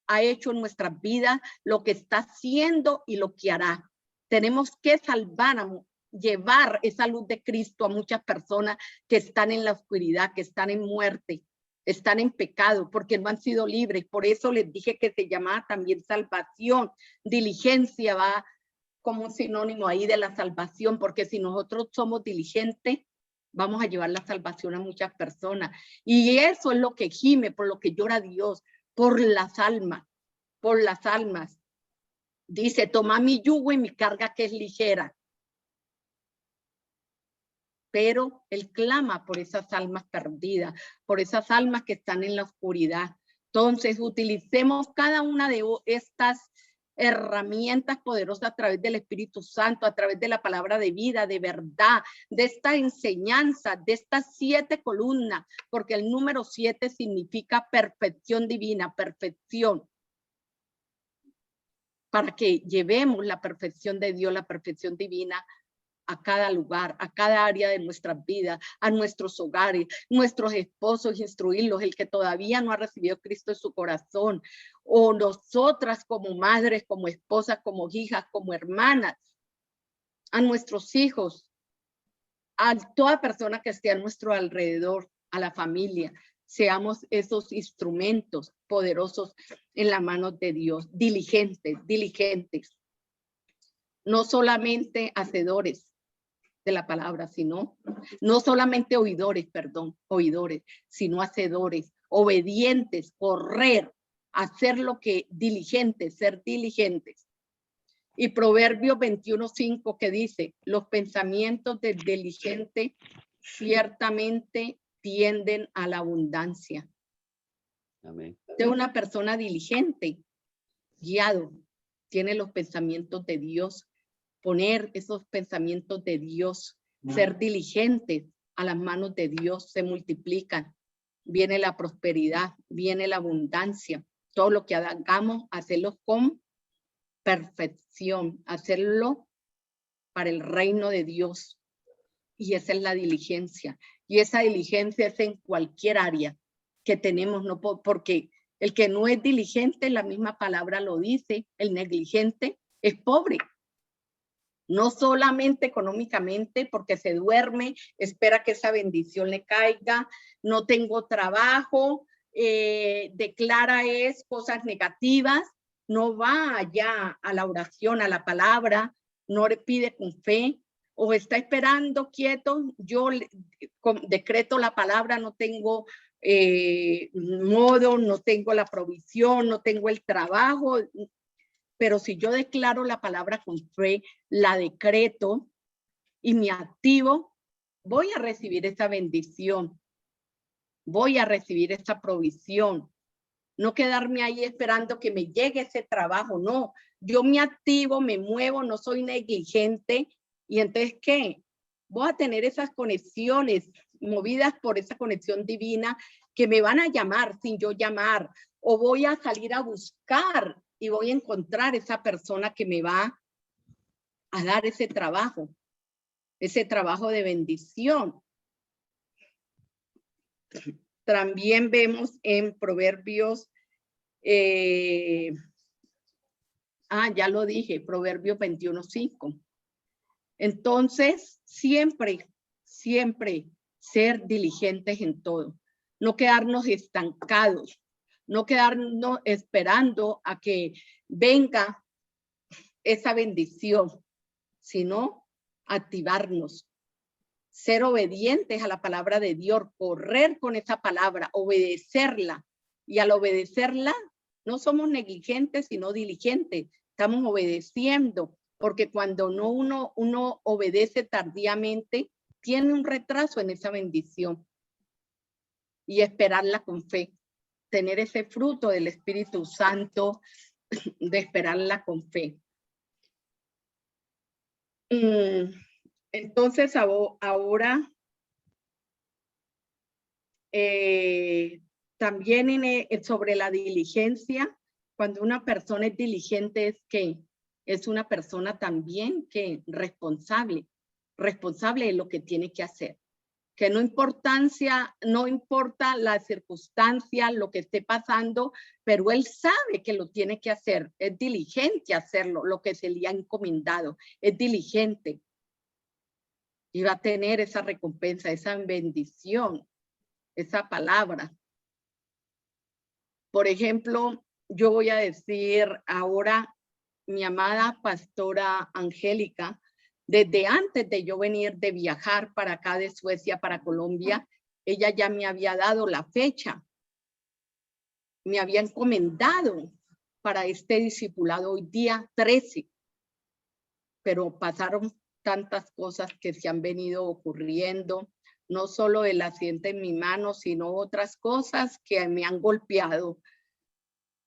ha hecho en nuestras vidas, lo que está haciendo y lo que hará. Tenemos que llevar esa luz de Cristo a muchas personas que están en la oscuridad, que están en muerte, están en pecado, porque no han sido libres. Por eso les dije que se llamaba también salvación. Diligencia va como un sinónimo ahí de la salvación, porque si nosotros somos diligentes, vamos a llevar la salvación a muchas personas. Y eso es lo que gime, por lo que llora Dios, por las almas, por las almas. Dice, toma mi yugo y mi carga que es ligera. Pero él clama por esas almas perdidas, por esas almas que están en la oscuridad. Entonces, utilicemos cada una de estas herramientas poderosas a través del Espíritu Santo, a través de la palabra de vida, de verdad, de esta enseñanza, de estas 7 columnas, porque el número 7 significa perfección divina, perfección. Para que llevemos la perfección de Dios, la perfección divina a cada lugar, a cada área de nuestras vidas, a nuestros hogares, nuestros esposos, instruirlos, el que todavía no ha recibido a Cristo en su corazón, o nosotras como madres, como esposas, como hijas, como hermanas, a nuestros hijos, a toda persona que esté a nuestro alrededor, a la familia. Seamos esos instrumentos poderosos en la mano de Dios, diligentes, diligentes. No solamente hacedores de la palabra, sino, no solamente oidores, sino hacedores, obedientes, correr, hacer lo que diligentes, ser diligentes. Y Proverbios 21:5 que dice, los pensamientos del diligente ciertamente tienden a la abundancia. Amén. De una persona diligente, guiado, tiene los pensamientos de Dios, poner esos pensamientos de Dios, ser diligentes a las manos de Dios, se multiplican. Viene la prosperidad, viene la abundancia. Todo lo que hagamos, hacerlo con perfección, hacerlo para el reino de Dios. Y esa es la diligencia. Y esa diligencia es en cualquier área que tenemos, no porque el que no es diligente, la misma palabra lo dice, el negligente es pobre. No solamente económicamente, porque se duerme, espera que esa bendición le caiga, no tengo trabajo, declara cosas negativas, no va allá a la oración, a la palabra, no le pide con fe, o está esperando quieto. Yo decreto la palabra, no tengo modo, no tengo la provisión, no tengo el trabajo, pero si yo declaro la palabra con fe, la decreto y me activo, voy a recibir esa bendición, voy a recibir esa provisión. No quedarme ahí esperando que me llegue ese trabajo, no. Yo me activo, me muevo, no soy negligente. Y entonces, ¿qué? Voy a tener esas conexiones movidas por esa conexión divina que me van a llamar sin yo llamar. O voy a salir a buscar y voy a encontrar esa persona que me va a dar ese trabajo de bendición. También vemos en Proverbios, ya lo dije, Proverbios 21:5. Entonces, siempre ser diligentes en todo. No quedarnos estancados, no quedarnos esperando a que venga esa bendición, sino activarnos, ser obedientes a la palabra de Dios, correr con esa palabra, obedecerla. Y al obedecerla, no somos negligentes, sino diligentes. Estamos obedeciendo, porque cuando uno obedece tardíamente, tiene un retraso en esa bendición. Y esperarla con fe, tener ese fruto del Espíritu Santo, de esperarla con fe. Entonces ahora también sobre la diligencia, cuando una persona es diligente es que es una persona también que responsable de lo que tiene que hacer. Que no importa la circunstancia, lo que esté pasando, pero él sabe que lo tiene que hacer, es diligente a hacerlo, lo que se le ha encomendado, es diligente. Y va a tener esa recompensa, esa bendición, esa palabra. Por ejemplo, yo voy a decir ahora, mi amada pastora Angélica, desde antes de yo venir de viajar para acá de Suecia para Colombia, ella ya me había dado la fecha. Me había encomendado para este discipulado hoy día 13. Pero pasaron tantas cosas que se han venido ocurriendo, no solo el accidente en mi mano, sino otras cosas que me han golpeado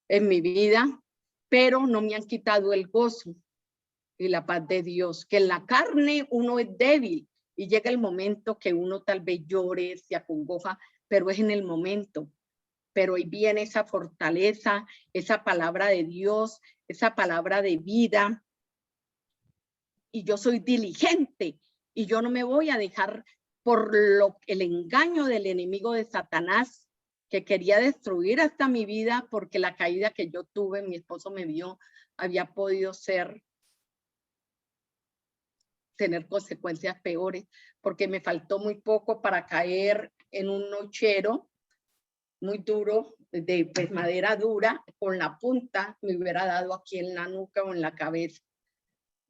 en mi vida, pero no me han quitado el gozo y la paz de Dios, que en la carne uno es débil y llega el momento que uno tal vez llore, se acongoja, pero es en el momento. Pero hoy viene esa fortaleza, esa palabra de Dios, esa palabra de vida. Y yo soy diligente y yo no me voy a dejar por el engaño del enemigo de Satanás, que quería destruir hasta mi vida, porque la caída que yo tuve, mi esposo me vio, había podido tener consecuencias peores, porque me faltó muy poco para caer en un nochero muy duro, de madera dura, con la punta me hubiera dado aquí en la nuca o en la cabeza.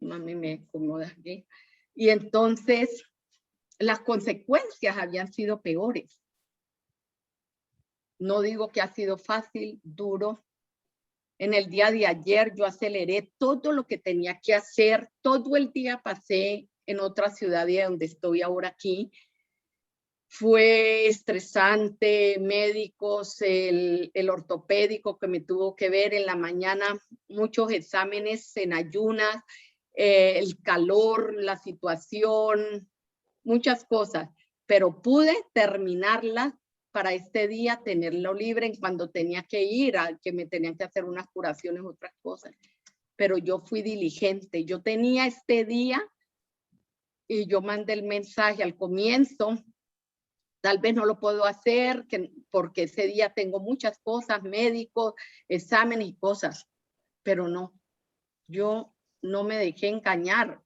Mami me acomoda aquí. Y entonces las consecuencias habían sido peores. No digo que ha sido fácil, duro. En el día de ayer yo aceleré todo lo que tenía que hacer. Todo el día pasé en otra ciudad de donde estoy ahora aquí. Fue estresante, médicos, el ortopédico que me tuvo que ver en la mañana, muchos exámenes en ayunas, el calor, la situación, muchas cosas, pero pude terminarlas para este día, tenerlo libre en cuando tenía que ir, que me tenían que hacer unas curaciones, otras cosas. Pero yo fui diligente, yo tenía este día y yo mandé el mensaje al comienzo. Tal vez no lo puedo hacer porque ese día tengo muchas cosas, médicos, exámenes y cosas, pero no, yo no me dejé engañar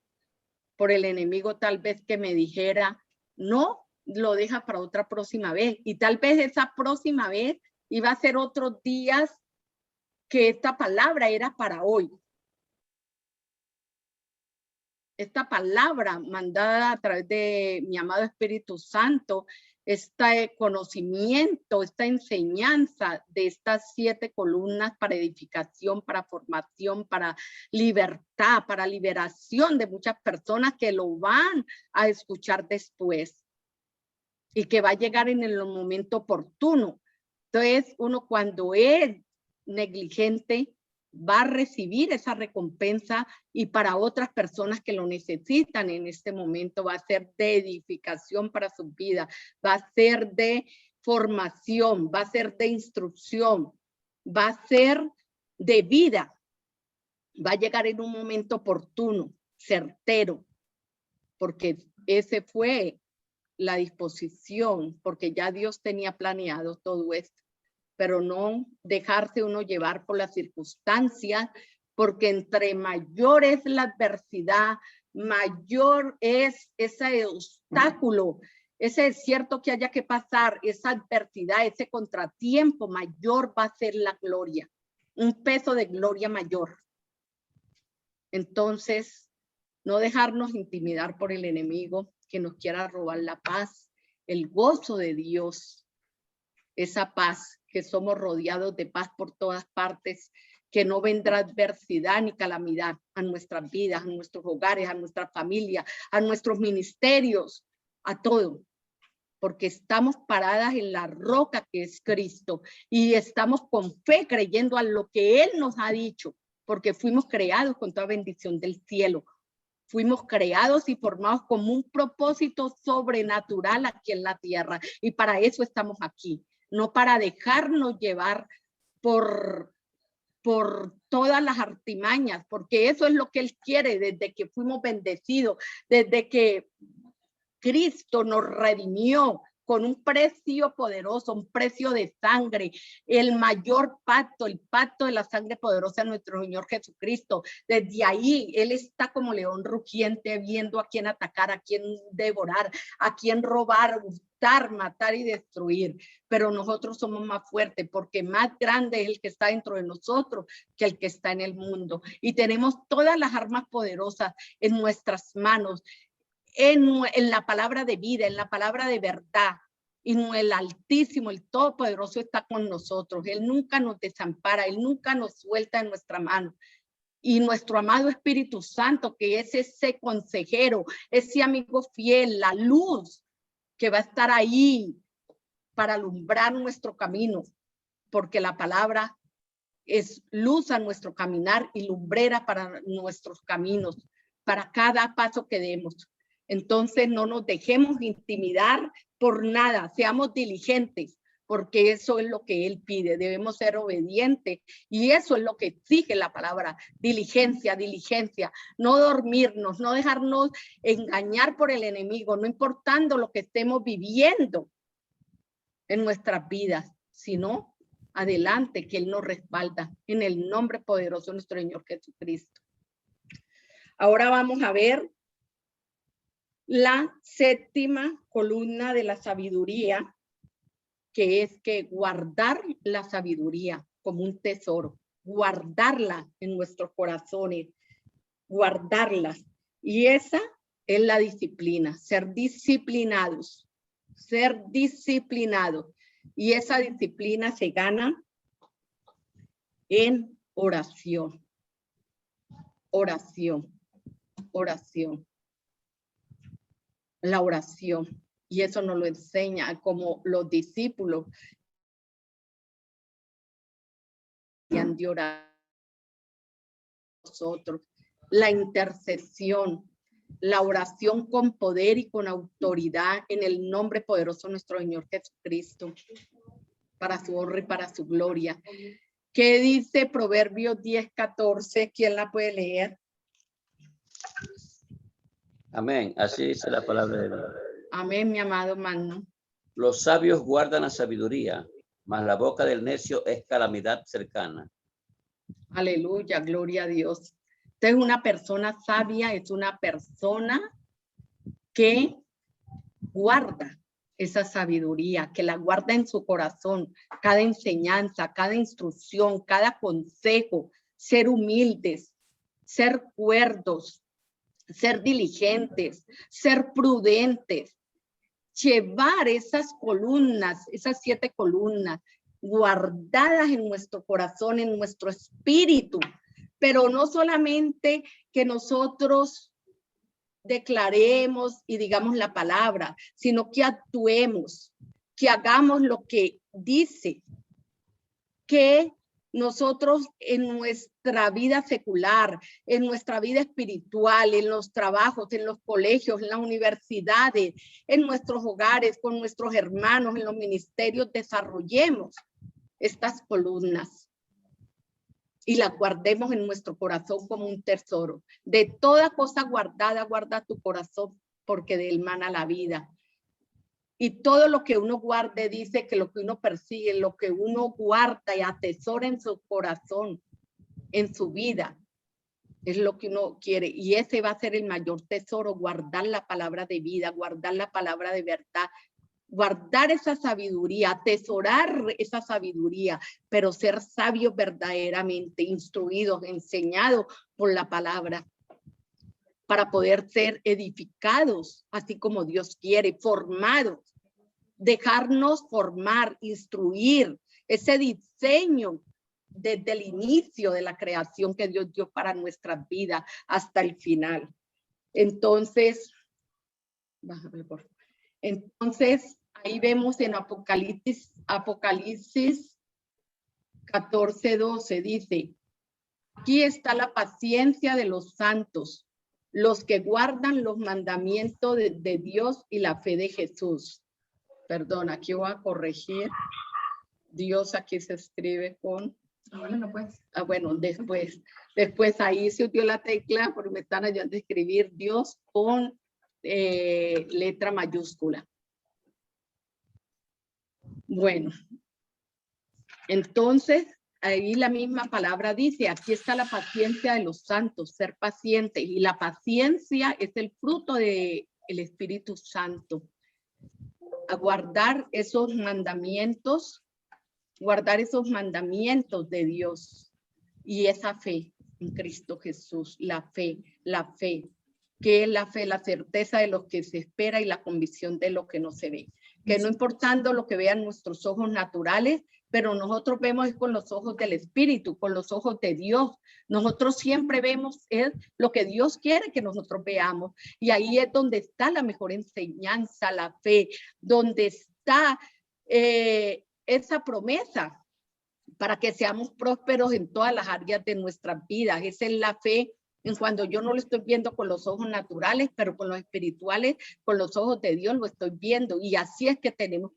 por el enemigo, tal vez que me dijera, no, lo deja para otra próxima vez. Y tal vez esa próxima vez iba a ser otros días que esta palabra era para hoy. Esta palabra mandada a través de mi amado Espíritu Santo, este conocimiento, esta enseñanza de estas 7 columnas para edificación, para formación, para libertad, para liberación de muchas personas que lo van a escuchar después. y que va a llegar en el momento oportuno. Entonces, uno cuando es negligente va a recibir esa recompensa y para otras personas que lo necesitan en este momento va a ser de edificación para su vida, va a ser de formación, va a ser de instrucción, va a ser de vida, va a llegar en un momento oportuno, certero, porque ese fue la disposición, porque ya Dios tenía planeado todo esto, pero no dejarse uno llevar por las circunstancias, porque entre mayor es la adversidad, mayor es ese obstáculo, ese desierto que haya que pasar, esa adversidad, ese contratiempo, mayor va a ser la gloria, un peso de gloria mayor. Entonces, no dejarnos intimidar por el enemigo que nos quiera robar la paz, el gozo de Dios, esa paz, que somos rodeados de paz por todas partes, que no vendrá adversidad ni calamidad a nuestras vidas, a nuestros hogares, a nuestra familia, a nuestros ministerios, a todo, porque estamos paradas en la roca que es Cristo y estamos con fe creyendo a lo que Él nos ha dicho, porque fuimos creados con toda bendición del cielo. Fuimos creados y formados como un propósito sobrenatural aquí en la tierra y para eso estamos aquí, no para dejarnos llevar por todas las artimañas, porque eso es lo que Él quiere desde que fuimos bendecidos, desde que Cristo nos redimió con un precio poderoso, un precio de sangre, el mayor pacto, el pacto de la sangre poderosa de nuestro Señor Jesucristo. Desde ahí, Él está como león rugiente, viendo a quién atacar, a quién devorar, a quién robar, hurtar, matar y destruir. Pero nosotros somos más fuertes, porque más grande es el que está dentro de nosotros que el que está en el mundo. Y tenemos todas las armas poderosas en nuestras manos, en la palabra de vida, en la palabra de verdad. Y el Altísimo, el Todopoderoso está con nosotros. Él nunca nos desampara, Él nunca nos suelta en nuestra mano. Y nuestro amado Espíritu Santo, que es ese consejero, ese amigo fiel, la luz que va a estar ahí para alumbrar nuestro camino, porque la palabra es luz a nuestro caminar y lumbrera para nuestros caminos, para cada paso que demos. Entonces no nos dejemos intimidar por nada, seamos diligentes, porque eso es lo que Él pide, debemos ser obedientes y eso es lo que exige la palabra, diligencia, diligencia, no dormirnos, no dejarnos engañar por el enemigo, no importando lo que estemos viviendo en nuestras vidas, sino adelante, que Él nos respalda en el nombre poderoso de nuestro Señor Jesucristo. Ahora vamos a ver la séptima columna de la sabiduría, que es que guardar la sabiduría como un tesoro, guardarla en nuestros corazones, guardarla. Y esa es la disciplina, ser disciplinados, ser disciplinados. Y esa disciplina se gana en oración, oración, oración. La oración, y eso nos lo enseña como los discípulos que han de orar nosotros, la intercesión, la oración con poder y con autoridad en el nombre poderoso de nuestro Señor Jesucristo, para su honra y para su gloria. ¿Qué dice Proverbios 10:14? ¿Quién la puede leer? Amén. Así dice la palabra de Dios. Amén, mi amado hermano. Los sabios guardan la sabiduría, mas la boca del necio es calamidad cercana. Aleluya, gloria a Dios. Entonces, una persona sabia es una persona que guarda esa sabiduría, que la guarda en su corazón, cada enseñanza, cada instrucción, cada consejo, ser humildes, ser cuerdos, ser diligentes, ser prudentes, llevar esas columnas, esas 7 columnas guardadas en nuestro corazón, en nuestro espíritu, pero no solamente que nosotros declaremos y digamos la palabra, sino que actuemos, que hagamos lo que dice, que nosotros en nuestra vida secular, en nuestra vida espiritual, en los trabajos, en los colegios, en las universidades, en nuestros hogares, con nuestros hermanos, en los ministerios, desarrollemos estas columnas y las guardemos en nuestro corazón como un tesoro. De toda cosa guardada, guarda tu corazón, porque de él mana la vida. Y todo lo que uno guarde, dice que lo que uno persigue, lo que uno guarda y atesora en su corazón, en su vida, es lo que uno quiere. Y ese va a ser el mayor tesoro, guardar la palabra de vida, guardar la palabra de verdad, guardar esa sabiduría, atesorar esa sabiduría, pero ser sabios verdaderamente, instruidos, enseñados por la palabra, para poder ser edificados, así como Dios quiere, formados, dejarnos formar, instruir, ese diseño desde el inicio de la creación que Dios dio para nuestras vidas hasta el final. Entonces, bájame por favor. Entonces, ahí vemos en Apocalipsis 14:12, dice, aquí está la paciencia de los santos, los que guardan los mandamientos de Dios y la fe de Jesús. Perdón, aquí voy a corregir. Dios aquí se escribe con... Bueno, pues. Bueno, después ahí se dio la tecla porque me están ayudando a escribir Dios con letra mayúscula. Bueno, entonces ahí la misma palabra dice, aquí está la paciencia de los santos, ser paciente, y la paciencia es el fruto del Espíritu Santo. A guardar esos mandamientos de Dios y esa fe en Cristo Jesús, la fe, que es la fe, la certeza de lo que se espera y la convicción de lo que no se ve. Que no importando lo que vean nuestros ojos naturales, pero nosotros vemos con los ojos del Espíritu, con los ojos de Dios. Nosotros siempre vemos lo que Dios quiere que nosotros veamos. Y ahí es donde está la mejor enseñanza, la fe, donde está esa promesa para que seamos prósperos en todas las áreas de nuestras vidas. Esa es la fe en cuando yo no lo estoy viendo con los ojos naturales, pero con los espirituales, con los ojos de Dios lo estoy viendo. Y así es que tenemos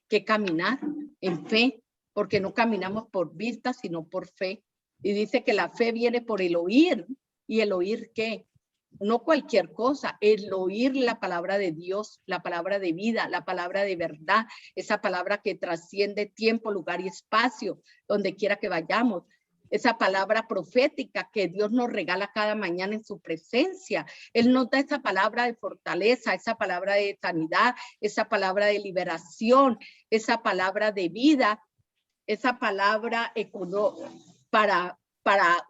que caminar en fe, porque no caminamos por vista, sino por fe. Y dice que la fe viene por el oír. ¿Y el oír qué? No cualquier cosa, el oír la palabra de Dios, la palabra de vida, la palabra de verdad, esa palabra que trasciende tiempo, lugar y espacio, donde quiera que vayamos. Esa palabra profética que Dios nos regala cada mañana en su presencia. Él nos da esa palabra de fortaleza, esa palabra de sanidad, esa palabra de liberación, esa palabra de vida, esa palabra para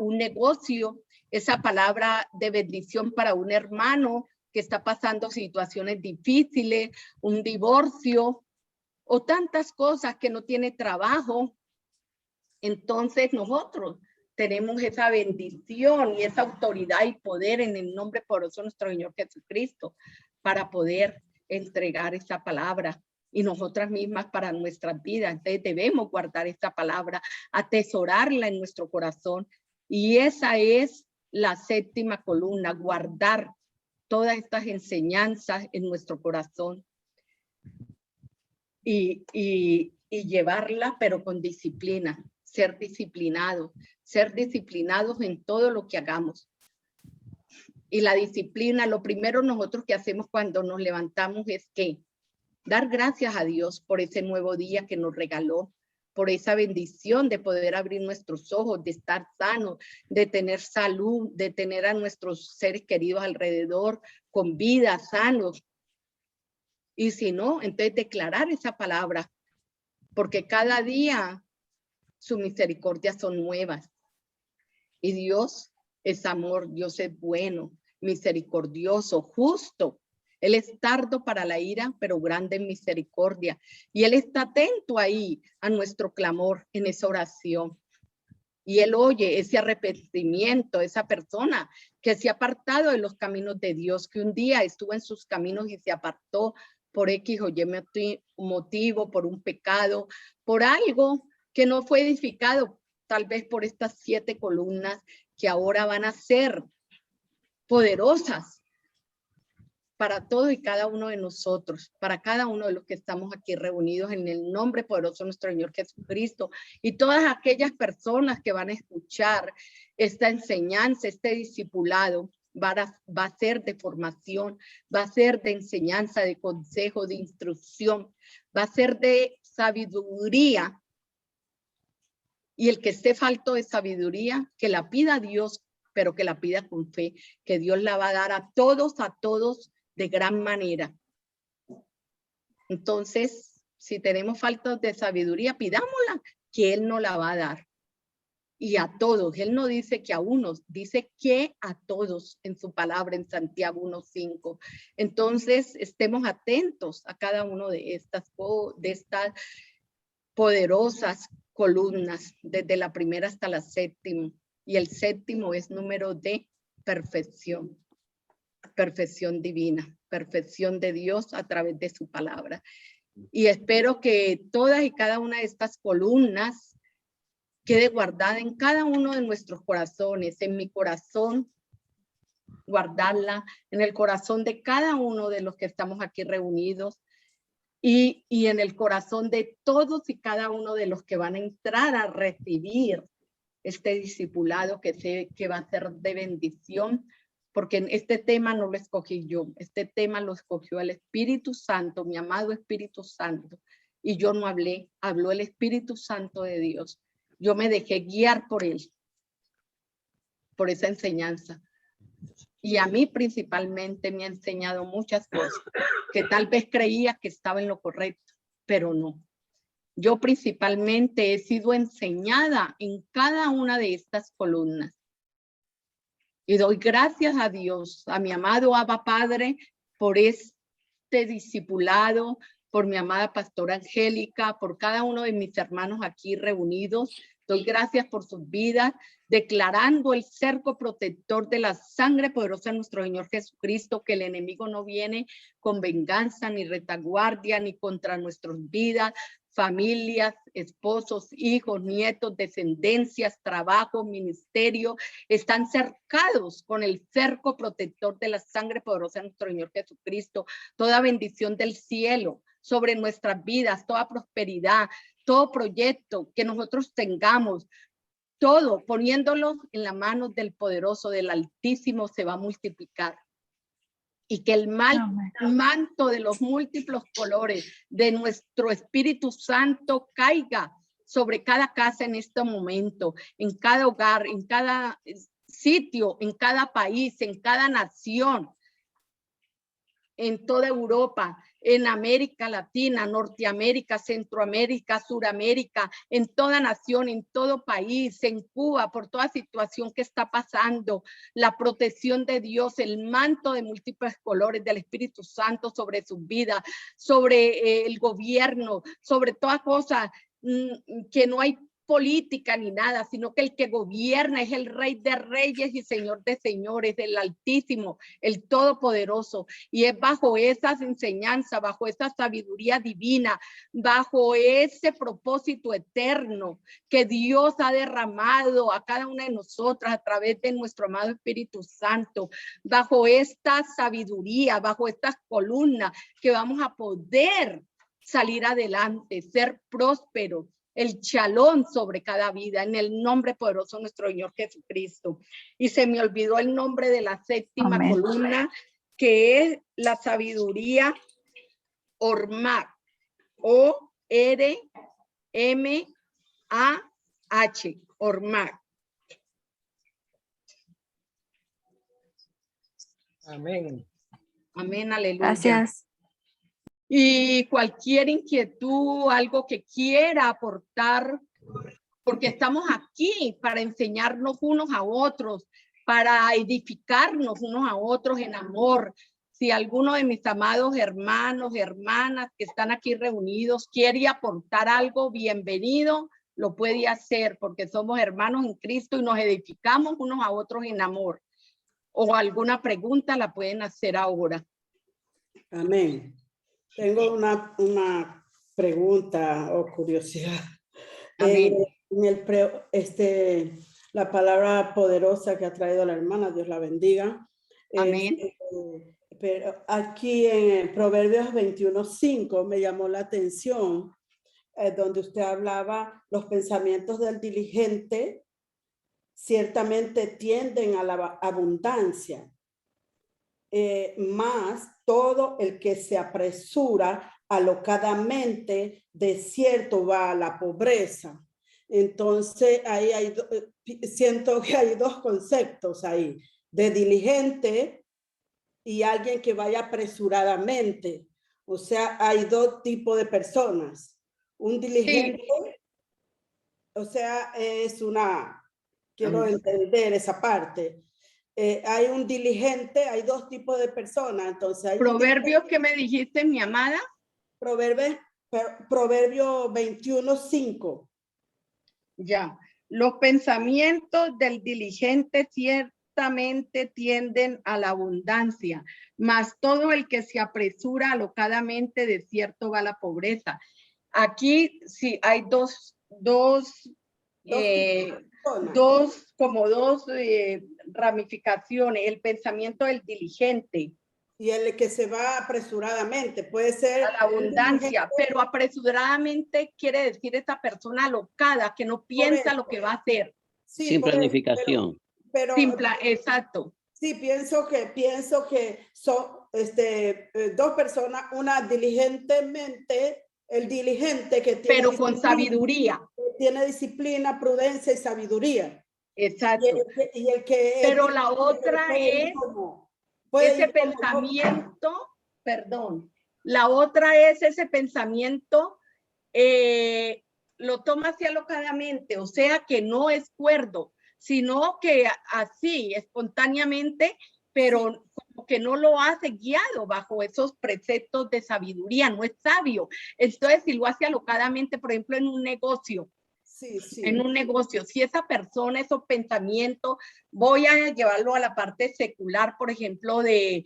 un negocio, esa palabra de bendición para un hermano que está pasando situaciones difíciles, un divorcio o tantas cosas, que no tiene trabajo. Entonces nosotros tenemos esa bendición y esa autoridad y poder en el nombre poderoso de nuestro Señor Jesucristo para poder entregar esa palabra y nosotras mismas para nuestras vidas. Entonces debemos guardar esta palabra, atesorarla en nuestro corazón, y esa es la séptima columna, guardar todas estas enseñanzas en nuestro corazón y llevarla, pero con disciplina. Ser disciplinados en todo lo que hagamos. Y la disciplina, lo primero nosotros que hacemos cuando nos levantamos es que dar gracias a Dios por ese nuevo día que nos regaló, por esa bendición de poder abrir nuestros ojos, de estar sanos, de tener salud, de tener a nuestros seres queridos alrededor con vida, sanos. Y si no, entonces declarar esa palabra, porque cada día sus misericordias son nuevas. Y Dios es amor, Dios es bueno, misericordioso, justo. Él es tardo para la ira, pero grande en misericordia. Y Él está atento ahí a nuestro clamor en esa oración. Y Él oye ese arrepentimiento, esa persona que se ha apartado de los caminos de Dios, que un día estuvo en sus caminos y se apartó por X o Y motivo, por un pecado, por algo que no fue edificado, tal vez por estas 7 columnas que ahora van a ser poderosas para todo y cada uno de nosotros, para cada uno de los que estamos aquí reunidos en el nombre poderoso de nuestro Señor Jesucristo, y todas aquellas personas que van a escuchar esta enseñanza, este discipulado, va a ser de formación, va a ser de enseñanza, de consejo, de instrucción, va a ser de sabiduría. Y el que esté falto de sabiduría, que la pida a Dios, pero que la pida con fe, que Dios la va a dar a todos de gran manera. Entonces, si tenemos falta de sabiduría, pidámosla, que Él nos la va a dar. Y a todos, Él no dice que a unos, dice que a todos en su palabra en Santiago 1:5. Entonces, estemos atentos a cada uno de estas poderosas columnas, desde la primera hasta la séptima. Y el séptimo es número de perfección. Perfección divina, perfección de Dios a través de su palabra. Y espero que todas y cada una de estas columnas quede guardada en cada uno de nuestros corazones, en mi corazón, guardarla en el corazón de cada uno de los que estamos aquí reunidos y en el corazón de todos y cada uno de los que van a entrar a recibir este discipulado que sé que va a ser de bendición, porque este tema no lo escogí yo, este tema lo escogió el Espíritu Santo, mi amado Espíritu Santo, y yo no hablé, habló el Espíritu Santo de Dios. Yo me dejé guiar por él, por esa enseñanza. Y a mí principalmente me ha enseñado muchas cosas que tal vez creía que estaba en lo correcto, pero no. Yo principalmente he sido enseñada en cada una de estas columnas. Y doy gracias a Dios, a mi amado Abba Padre, por este discipulado, por mi amada pastora Angélica, por cada uno de mis hermanos aquí reunidos. Doy gracias por sus vidas, declarando el cerco protector de la sangre poderosa de nuestro Señor Jesucristo, que el enemigo no viene con venganza, ni retaguardia, ni contra nuestras vidas, familias, esposos, hijos, nietos, descendencias, trabajo, ministerio, están cercados con el cerco protector de la sangre poderosa de nuestro Señor Jesucristo. Toda bendición del cielo sobre nuestras vidas, toda prosperidad, todo proyecto que nosotros tengamos, todo poniéndolo en la mano del poderoso, del Altísimo, se va a multiplicar. Y que el manto de los múltiples colores de nuestro Espíritu Santo caiga sobre cada casa en este momento, en cada hogar, en cada sitio, en cada país, en cada nación, en toda Europa, en América Latina, Norteamérica, Centroamérica, Suramérica, en toda nación, en todo país, en Cuba, por toda situación que está pasando, la protección de Dios, el manto de múltiples colores del Espíritu Santo sobre sus vidas, sobre el gobierno, sobre toda cosa, que no hay política ni nada, sino que el que gobierna es el Rey de Reyes y Señor de Señores, el Altísimo, el Todopoderoso, y es bajo esas enseñanzas, bajo esa sabiduría divina, bajo ese propósito eterno que Dios ha derramado a cada una de nosotras a través de nuestro amado Espíritu Santo, bajo esta sabiduría, bajo estas columnas, que vamos a poder salir adelante, ser prósperos, el shalom sobre cada vida, en el nombre poderoso de nuestro Señor Jesucristo. Y se me olvidó el nombre de la séptima columna, que es la sabiduría Ormach, O-R-M-A-H, Ormach. Amén. Amén, aleluya. Gracias. Y cualquier inquietud, algo que quiera aportar, porque estamos aquí para enseñarnos unos a otros, para edificarnos unos a otros en amor. Si alguno de mis amados hermanos, hermanas que están aquí reunidos quiere aportar algo, bienvenido, lo puede hacer porque somos hermanos en Cristo y nos edificamos unos a otros en amor. O alguna pregunta la pueden hacer ahora. Amén. Tengo una pregunta o curiosidad. Amén. La palabra poderosa que ha traído la hermana, Dios la bendiga. Amén. Pero aquí en Proverbios 21:5 me llamó la atención, donde usted hablaba, los pensamientos del diligente ciertamente tienden a la abundancia, más todo el que se apresura alocadamente, de cierto va a la pobreza. Entonces, ahí siento que hay dos conceptos ahí, de diligente y alguien que vaya apresuradamente. O sea, hay dos tipos de personas. Un diligente, sí. O sea, quiero entender esa parte. Hay un diligente, hay dos tipos de personas. Entonces, hay Proverbios que me dijiste, mi amada. Proverbio 21:5. Ya, los pensamientos del diligente ciertamente tienden a la abundancia, mas todo el que se apresura alocadamente de cierto va a la pobreza. Aquí sí hay dos ramificaciones, el pensamiento del diligente. Y el que se va apresuradamente, puede ser a la abundancia, pero apresuradamente quiere decir esta persona alocada que no piensa lo que va a hacer. Sí, sin planificación. Exacto. Sí, pienso que son dos personas, una diligentemente, el diligente que tiene pero con sabiduría. Tiene disciplina, prudencia y sabiduría. Exacto. Y el que pero la otra es ese pensamiento, perdón, la otra es ese pensamiento, lo toma así alocadamente, o sea que no es cuerdo, sino que así, espontáneamente, pero como que no lo hace guiado bajo esos preceptos de sabiduría, no es sabio. Entonces, si lo hace alocadamente, por ejemplo, en un negocio, en un negocio, si esa persona, esos pensamientos, voy a llevarlo a la parte secular, por ejemplo, de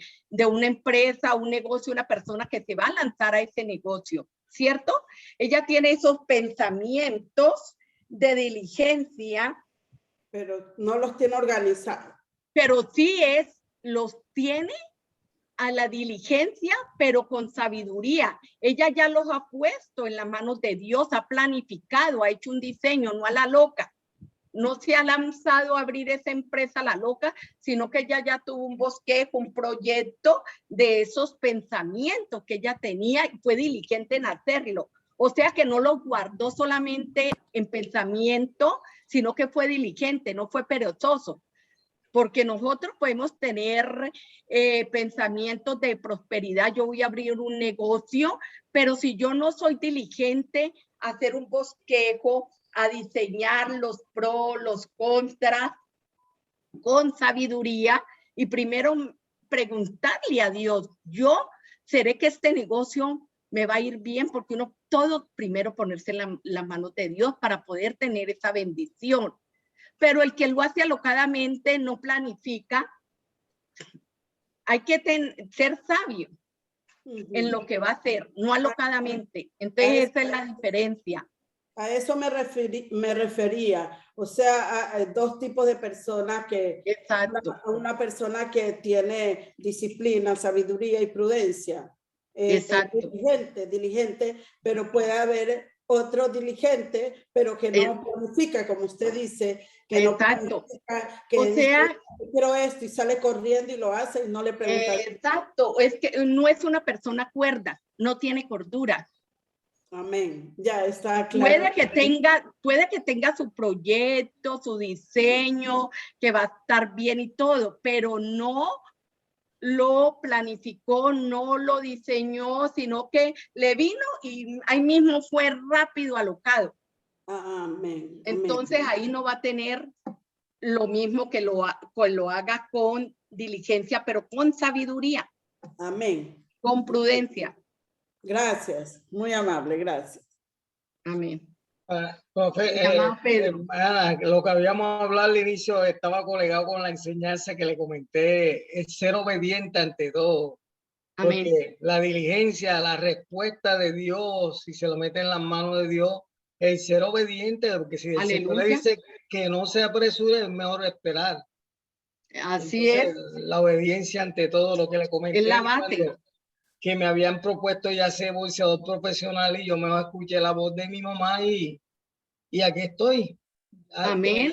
una empresa, un negocio, una persona que se va a lanzar a ese negocio, ¿cierto? Ella tiene esos pensamientos de diligencia. Pero no los tiene organizados. Pero sí los tiene a la diligencia, pero con sabiduría. Ella ya los ha puesto en las manos de Dios, ha planificado, ha hecho un diseño, no a la loca. No se ha lanzado a abrir esa empresa a la loca, sino que ella ya tuvo un bosquejo, un proyecto de esos pensamientos que ella tenía y fue diligente en hacerlo. O sea que no lo guardó solamente en pensamiento, sino que fue diligente, no fue perezoso. Porque nosotros podemos tener pensamientos de prosperidad, yo voy a abrir un negocio, pero si yo no soy diligente a hacer un bosquejo, a diseñar los pros, los contras, con sabiduría, y primero preguntarle a Dios, yo seré que este negocio me va a ir bien, porque uno todo primero ponerse en las manos de Dios para poder tener esa bendición. Pero el que lo hace alocadamente no planifica. Hay que ser sabio en lo que va a hacer, no alocadamente. Entonces esa es la diferencia. A eso me refería. O sea, a dos tipos de personas que... Exacto. Una persona que tiene disciplina, sabiduría y prudencia. Exacto. Diligente, pero puede haber otro diligente, pero que no planifica, como usted dice, que exacto. No planifica, que o sea, dice, quiero esto y sale corriendo y lo hace y no le pregunta. Exacto, es que no es una persona cuerda, no tiene cordura. Amén, ya está claro. Puede que tenga su proyecto, su diseño, que va a estar bien y todo, pero no lo planificó, no lo diseñó, sino que le vino y ahí mismo fue rápido alocado. Amén. Entonces amén. ahí no va a tener lo mismo que lo haga con diligencia, pero con sabiduría. Amén. Con prudencia. Gracias, muy amable, gracias. Amén. Profe, Llamado Pedro. hermana, lo que habíamos hablado al inicio estaba colegado con la enseñanza que le comenté, es ser obediente ante todo, Amén. porque la diligencia, la respuesta de Dios, si se lo mete en las manos de Dios, el ser obediente, porque si el Señor le Aleluya. dice que no se apresure, es mejor esperar. Así Entonces, la obediencia ante todo, lo que le comenté, es la base. cuando- que me habían propuesto ya ser bolseador profesional y yo me escuché la voz de mi mamá y aquí estoy. Amén.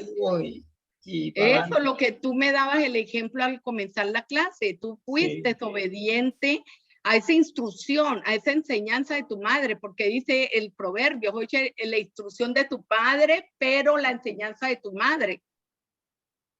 Y para Eso es lo que tú me dabas el ejemplo al comenzar la clase. Tú fuiste obediente a esa instrucción, a esa enseñanza de tu madre, porque dice el proverbio, oye, la instrucción de tu padre, pero la enseñanza de tu madre.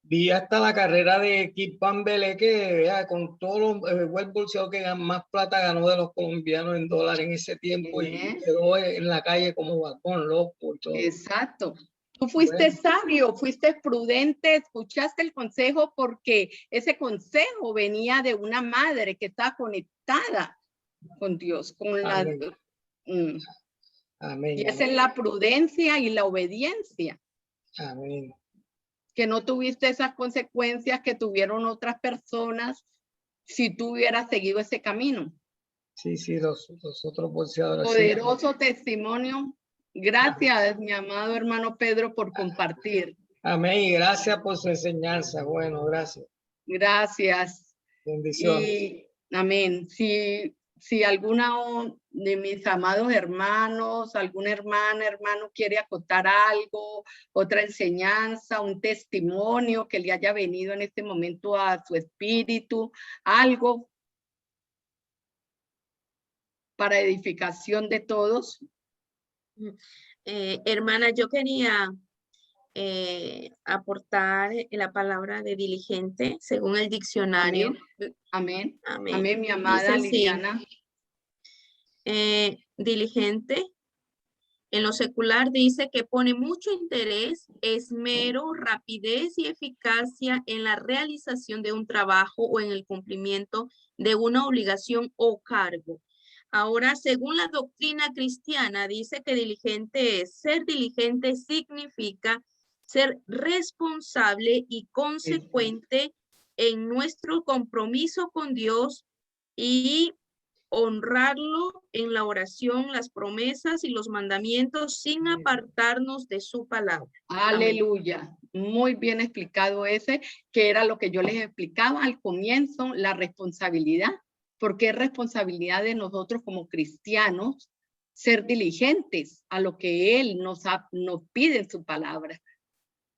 vi hasta la carrera de Kip Van Vele que vea, con todo el bolseo que más plata ganó de los colombianos en dólares en ese tiempo y quedó en la calle como vagón loco y todo. Exacto. Tú fuiste sabio, fuiste prudente, escuchaste el consejo porque ese consejo venía de una madre que está conectada con Dios, con la... Amén. Y esa es la prudencia y la obediencia. Amén. Que no tuviste esas consecuencias que tuvieron otras personas si tú hubieras seguido ese camino. Sí, los otros bolseadores. Poderoso testimonio. Gracias, mi amado hermano Pedro, por compartir. Amén. Y gracias por su enseñanza. Bueno, gracias. Gracias. Bendiciones. Y, amén. Si alguna de mis amados hermanos, alguna hermano quiere acotar algo, otra enseñanza, un testimonio que le haya venido en este momento a su espíritu, algo para edificación de todos. Hermana, yo quería aportar la palabra de diligente según el diccionario. Amén. Amén. Amén, mi amada Liliana. Diligente, en lo secular dice que pone mucho interés, esmero, rapidez y eficacia en la realización de un trabajo o en el cumplimiento de una obligación o cargo. Ahora, según la doctrina cristiana, dice que diligente es, ser diligente significa ser responsable y consecuente en nuestro compromiso con Dios y honrarlo en la oración, las promesas y los mandamientos sin apartarnos de su palabra. Aleluya. Muy bien explicado ese, que era lo que yo les explicaba al comienzo, la responsabilidad, porque es responsabilidad de nosotros como cristianos ser diligentes a lo que Él nos pide en su palabra.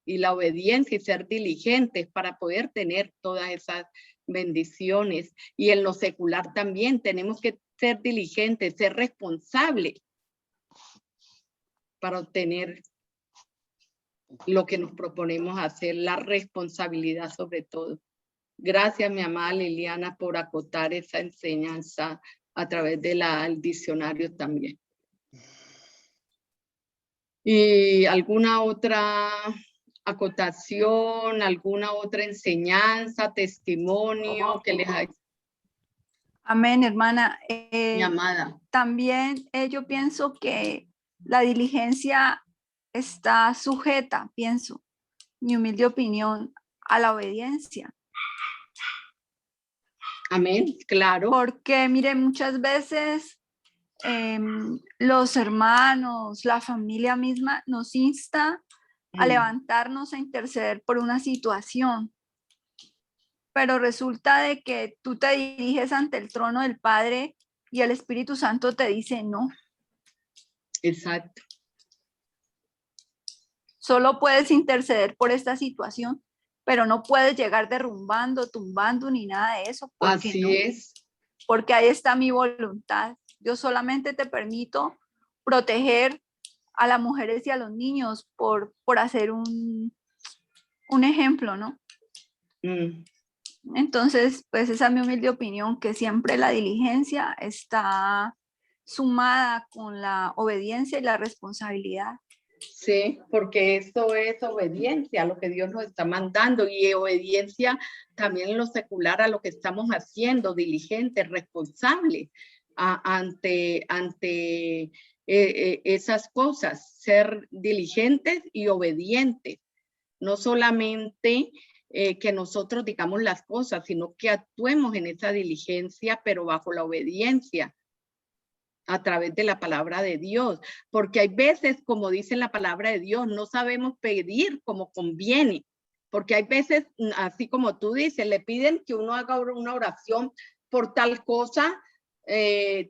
Y la obediencia y ser diligentes para poder tener todas esas bendiciones. Y en lo secular también tenemos que ser diligentes, ser responsables para obtener lo que nos proponemos hacer, la responsabilidad sobre todo. Gracias, mi amada Liliana, por acotar esa enseñanza a través del diccionario también. ¿Y alguna otra acotación, alguna otra enseñanza, testimonio que les haya? Amén, hermana. Mi amada. También yo pienso que la diligencia está sujeta, pienso, mi humilde opinión, a la obediencia. Amén, claro. Porque, mire, muchas veces los hermanos, la familia misma nos insta a levantarnos a interceder por una situación. Pero resulta de que tú te diriges ante el trono del Padre y el Espíritu Santo te dice no. Exacto. Solo puedes interceder por esta situación, pero no puedes llegar derrumbando, tumbando ni nada de eso. Así no? es. Porque ahí está mi voluntad. Yo solamente te permito proteger a las mujeres y a los niños por hacer un ejemplo, ¿no? Entonces, pues esa es mi humilde opinión, que siempre la diligencia está sumada con la obediencia y la responsabilidad. Sí, porque eso es obediencia a lo que Dios nos está mandando y obediencia también en lo secular a lo que estamos haciendo, diligente, responsable ante esas cosas, ser diligentes y obedientes. No solamente que nosotros digamos las cosas, sino que actuemos en esa diligencia, pero bajo la obediencia, a través de la palabra de Dios. Porque hay veces, como dice la palabra de Dios, no sabemos pedir como conviene. Porque hay veces, así como tú dices, le piden que uno haga una oración por tal cosa.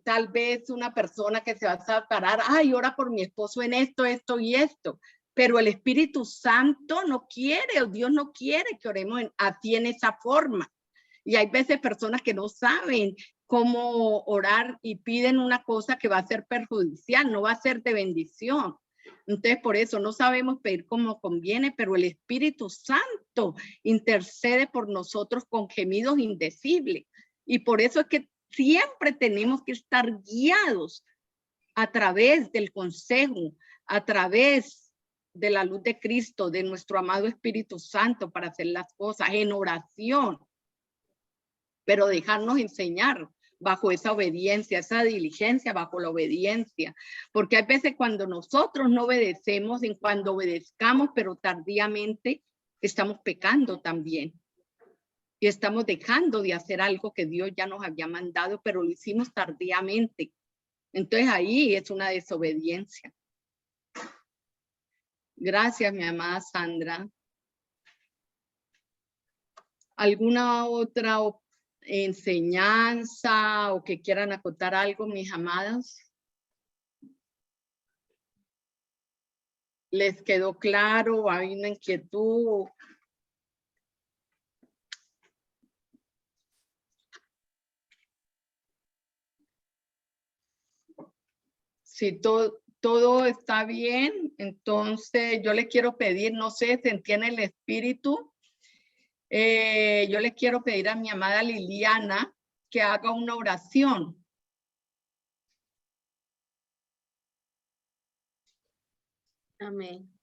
Tal vez una persona que se va a separar, ay, ora por mi esposo en esto, esto y esto. Pero el Espíritu Santo no quiere, o Dios no quiere que oremos así en esa forma. Y hay veces personas que no saben cómo orar y piden una cosa que va a ser perjudicial, no va a ser de bendición. Entonces, por eso no sabemos pedir como conviene, pero el Espíritu Santo intercede por nosotros con gemidos indecibles. Y por eso es que siempre tenemos que estar guiados a través del consejo, a través de la luz de Cristo, de nuestro amado Espíritu Santo para hacer las cosas en oración, pero dejarnos enseñar bajo esa obediencia, esa diligencia bajo la obediencia, porque hay veces cuando nosotros no obedecemos, en cuando obedezcamos pero tardíamente, estamos pecando también y estamos dejando de hacer algo que Dios ya nos había mandado, pero lo hicimos tardíamente. Entonces ahí es una desobediencia. Gracias, mi amada Sandra. ¿Alguna otra enseñanza o que quieran acotar algo, mis amadas? ¿Les quedó claro? ¿Hay una inquietud? Si todo está bien, entonces yo le quiero pedir, no sé, sentí en el espíritu, yo le quiero pedir a mi amada Liliana que haga una oración. Amén.